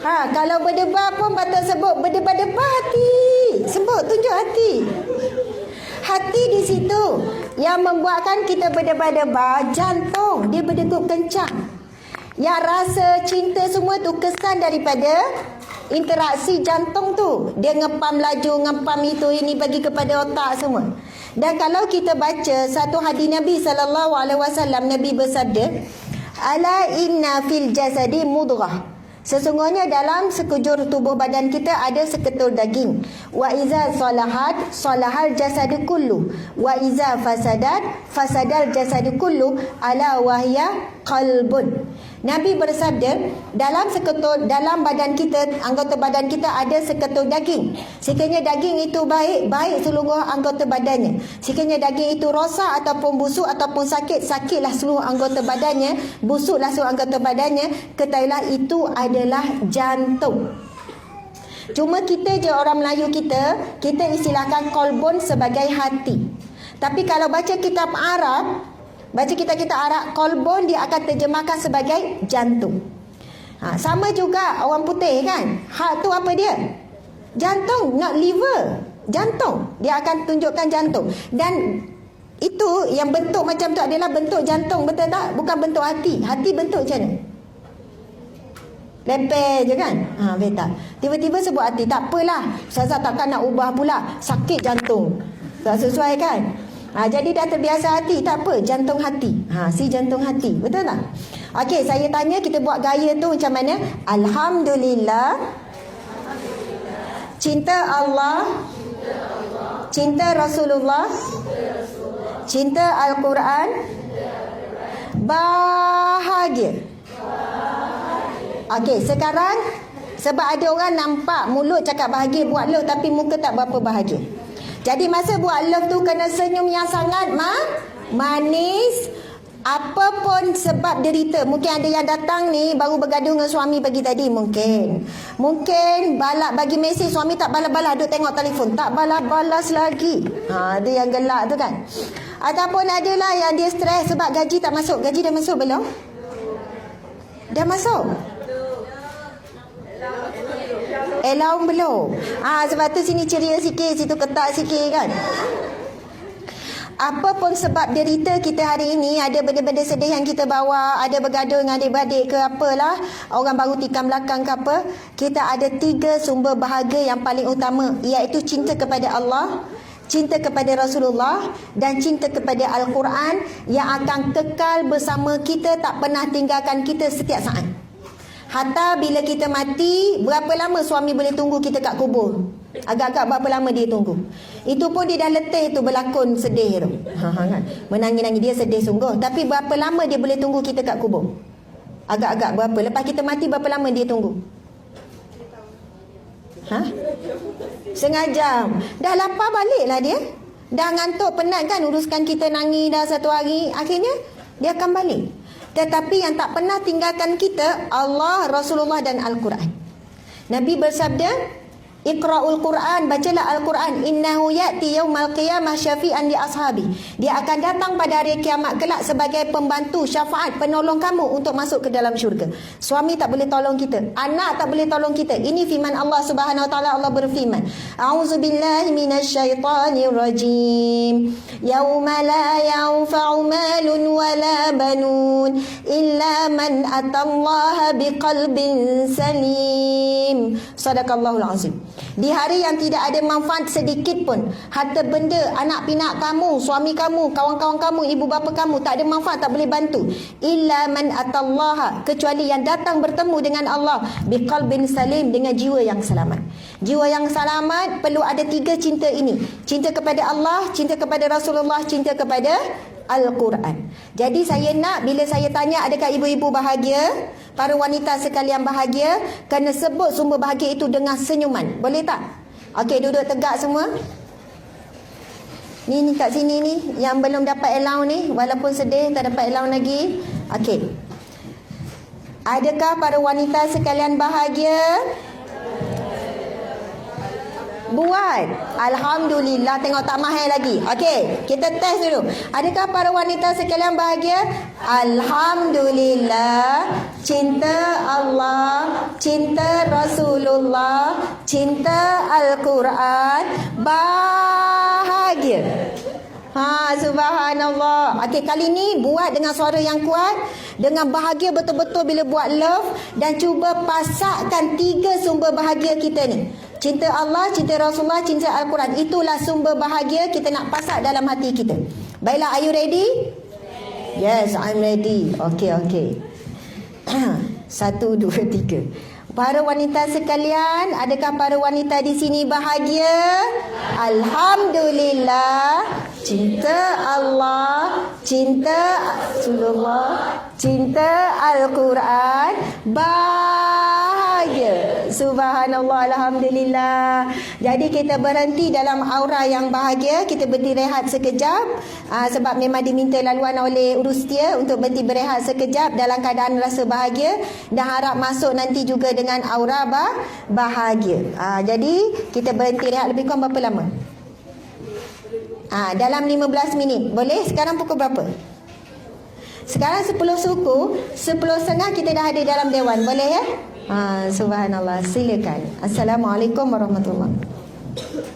Speaker 1: Kalau berdebar pun patut sebut berdebar-debar hati. Sebut, tunjuk hati. Hati di situ yang membuatkan kita berdebar-debar. Jantung, dia berdegup kencang. Yang rasa cinta semua tu kesan daripada interaksi jantung tu. Dia ngepam laju, ngepam itu, ini bagi kepada otak semua. Dan kalau kita baca satu hadis Nabi SAW, Nabi bersabda, ala inna fil jasadi mudghah. Sesungguhnya dalam sekujur tubuh badan kita ada seketul daging. Wa iza salahat salahal jasadu kullu. Wa iza fasadat fasadal jasadu kullu, ala wahya qalbun. Nabi bersabda, dalam badan kita, anggota badan kita ada seketul daging. Sekiranya daging itu baik seluruh anggota badannya. Sekiranya daging itu rosak ataupun busuk ataupun sakitlah seluruh anggota badannya, busuklah seluruh anggota badannya, ketahuilah itu adalah jantung. Cuma kita je orang Melayu kita istilahkan kolbon sebagai hati. Tapi kalau baca kitab Arab, kolbon dia akan terjemahkan sebagai jantung. Sama juga orang putih kan. Heart tu apa dia? Jantung, not liver. Jantung. Dia akan tunjukkan jantung. Dan itu yang bentuk macam tu adalah bentuk jantung, betul tak? Bukan bentuk hati. Hati bentuk macam mana? Lemper je kan? Betul. Tiba-tiba sebut hati. Tak apalah. Ustazah takkan nak ubah pula. Sakit jantung. Tak sesuai kan? Jadi dah terbiasa hati, tak apa, jantung hati. Si jantung hati, betul tak? Okey, saya tanya kita buat gaya tu macam mana? Alhamdulillah. Cinta Allah. Cinta Rasulullah. Cinta Al-Quran. Bahagia. Okey, sekarang sebab ada orang nampak mulut cakap bahagia buat love tapi muka tak berapa bahagia. Jadi masa buat love tu kena senyum yang sangat manis. Apa pun sebab derita. Mungkin ada yang datang ni baru bergaduh dengan suami pagi tadi. Mungkin balak bagi mesej, suami tak balas-balas, duk tengok telefon, tak balas-balas lagi. Ada yang gelak tu kan. Ataupun adalah yang dia stres sebab gaji tak masuk. Gaji dah masuk belum? Dah masuk? Allowance belum. Sebab tu sini ceria sikit, situ ketak sikit kan. Apa pun sebab derita kita hari ini, ada benda-benda sedih yang kita bawa, ada bergaduh dengan adik-beradik ke apalah, orang baru tikam belakang ke apa, kita ada 3 sumber bahagia yang paling utama, iaitu cinta kepada Allah, cinta kepada Rasulullah dan cinta kepada Al-Quran yang akan kekal bersama kita, tak pernah tinggalkan kita setiap saat. Hatta bila kita mati, berapa lama suami boleh tunggu kita kat kubur? Agak-agak berapa lama dia tunggu? Itu pun dia dah letih tu berlakon sedih tu. Kan? Menangis-nangis, dia sedih sungguh. Tapi berapa lama dia boleh tunggu kita kat kubur? Agak-agak berapa? Lepas kita mati berapa lama dia tunggu? Setengah jam. Dah lapar baliklah dia. Dah ngantuk, penat kan, uruskan kita nangis dah satu hari. Akhirnya dia akan balik. Tetapi yang tak pernah tinggalkan kita, Allah, Rasulullah dan Al-Quran. Nabi bersabda, Iqra'ul Quran, bacalah Al-Quran, innahu ya'ti yaumal qiyamah syafi'an li ashabi. Dia akan datang pada hari kiamat kelak sebagai pembantu, syafaat, penolong kamu untuk masuk ke dalam syurga. Suami tak boleh tolong kita, anak tak boleh tolong kita. Ini firman Allah Subhanahu wa taala. Allah berfirman, A'udzubillahi minasyaitonir rajim. Yauma la yanfa'u malun wala banun illa man atallaha biqalbin salim. Sadaqallahul azim. Di hari yang tidak ada manfaat sedikit pun, harta benda, anak pinak kamu, suami kamu, kawan-kawan kamu, ibu bapa kamu, tak ada manfaat, tak boleh bantu. Illa man atallaha, kecuali yang datang bertemu dengan Allah biqalbin salim, dengan jiwa yang selamat. Jiwa yang selamat perlu ada 3 cinta ini. Cinta kepada Allah, cinta kepada Rasulullah, cinta kepada Al-Quran. Jadi saya nak, bila saya tanya adakah ibu-ibu bahagia, para wanita sekalian bahagia, kena sebut sumber bahagia itu dengan senyuman. Boleh tak? Okey, duduk tegak semua. Ni kat sini ni yang belum dapat allowance ni, walaupun sedih tak dapat allowance lagi. Okey. Adakah para wanita sekalian bahagia? Buat. Alhamdulillah, tengok tak mahal lagi. Okey, kita test dulu. Adakah para wanita sekalian bahagia? Alhamdulillah. Cinta Allah, cinta Rasulullah, cinta Al-Quran, bahagia. Subhanallah. Okey, kali ni buat dengan suara yang kuat, dengan bahagia betul-betul bila buat love, dan cuba pasakkan 3 sumber bahagia kita ni. Cinta Allah, cinta Rasulullah, cinta Al-Quran. Itulah sumber bahagia kita nak pasak dalam hati kita. Baiklah, are you ready? Yes, I'm ready. Okey. 1, 2, 3. Para wanita sekalian, adakah para wanita di sini bahagia? Alhamdulillah. Cinta Allah, cinta Rasulullah, cinta Al-Quran, bahagia. Subhanallah, alhamdulillah. Jadi kita berhenti dalam aura yang bahagia. Kita berhenti rehat sekejap, sebab memang diminta laluan oleh urus dia untuk berhenti berehat sekejap dalam keadaan rasa bahagia, dan harap masuk nanti juga dengan aura bahagia. Jadi kita berhenti rehat lebih kurang berapa lama? Dalam 15 minit. Boleh? Sekarang pukul berapa? Sekarang 10 suku, 10.30 kita dah ada dalam dewan. Boleh ya? Subhanallah. Silakan. Assalamualaikum warahmatullahi wabarakatuh.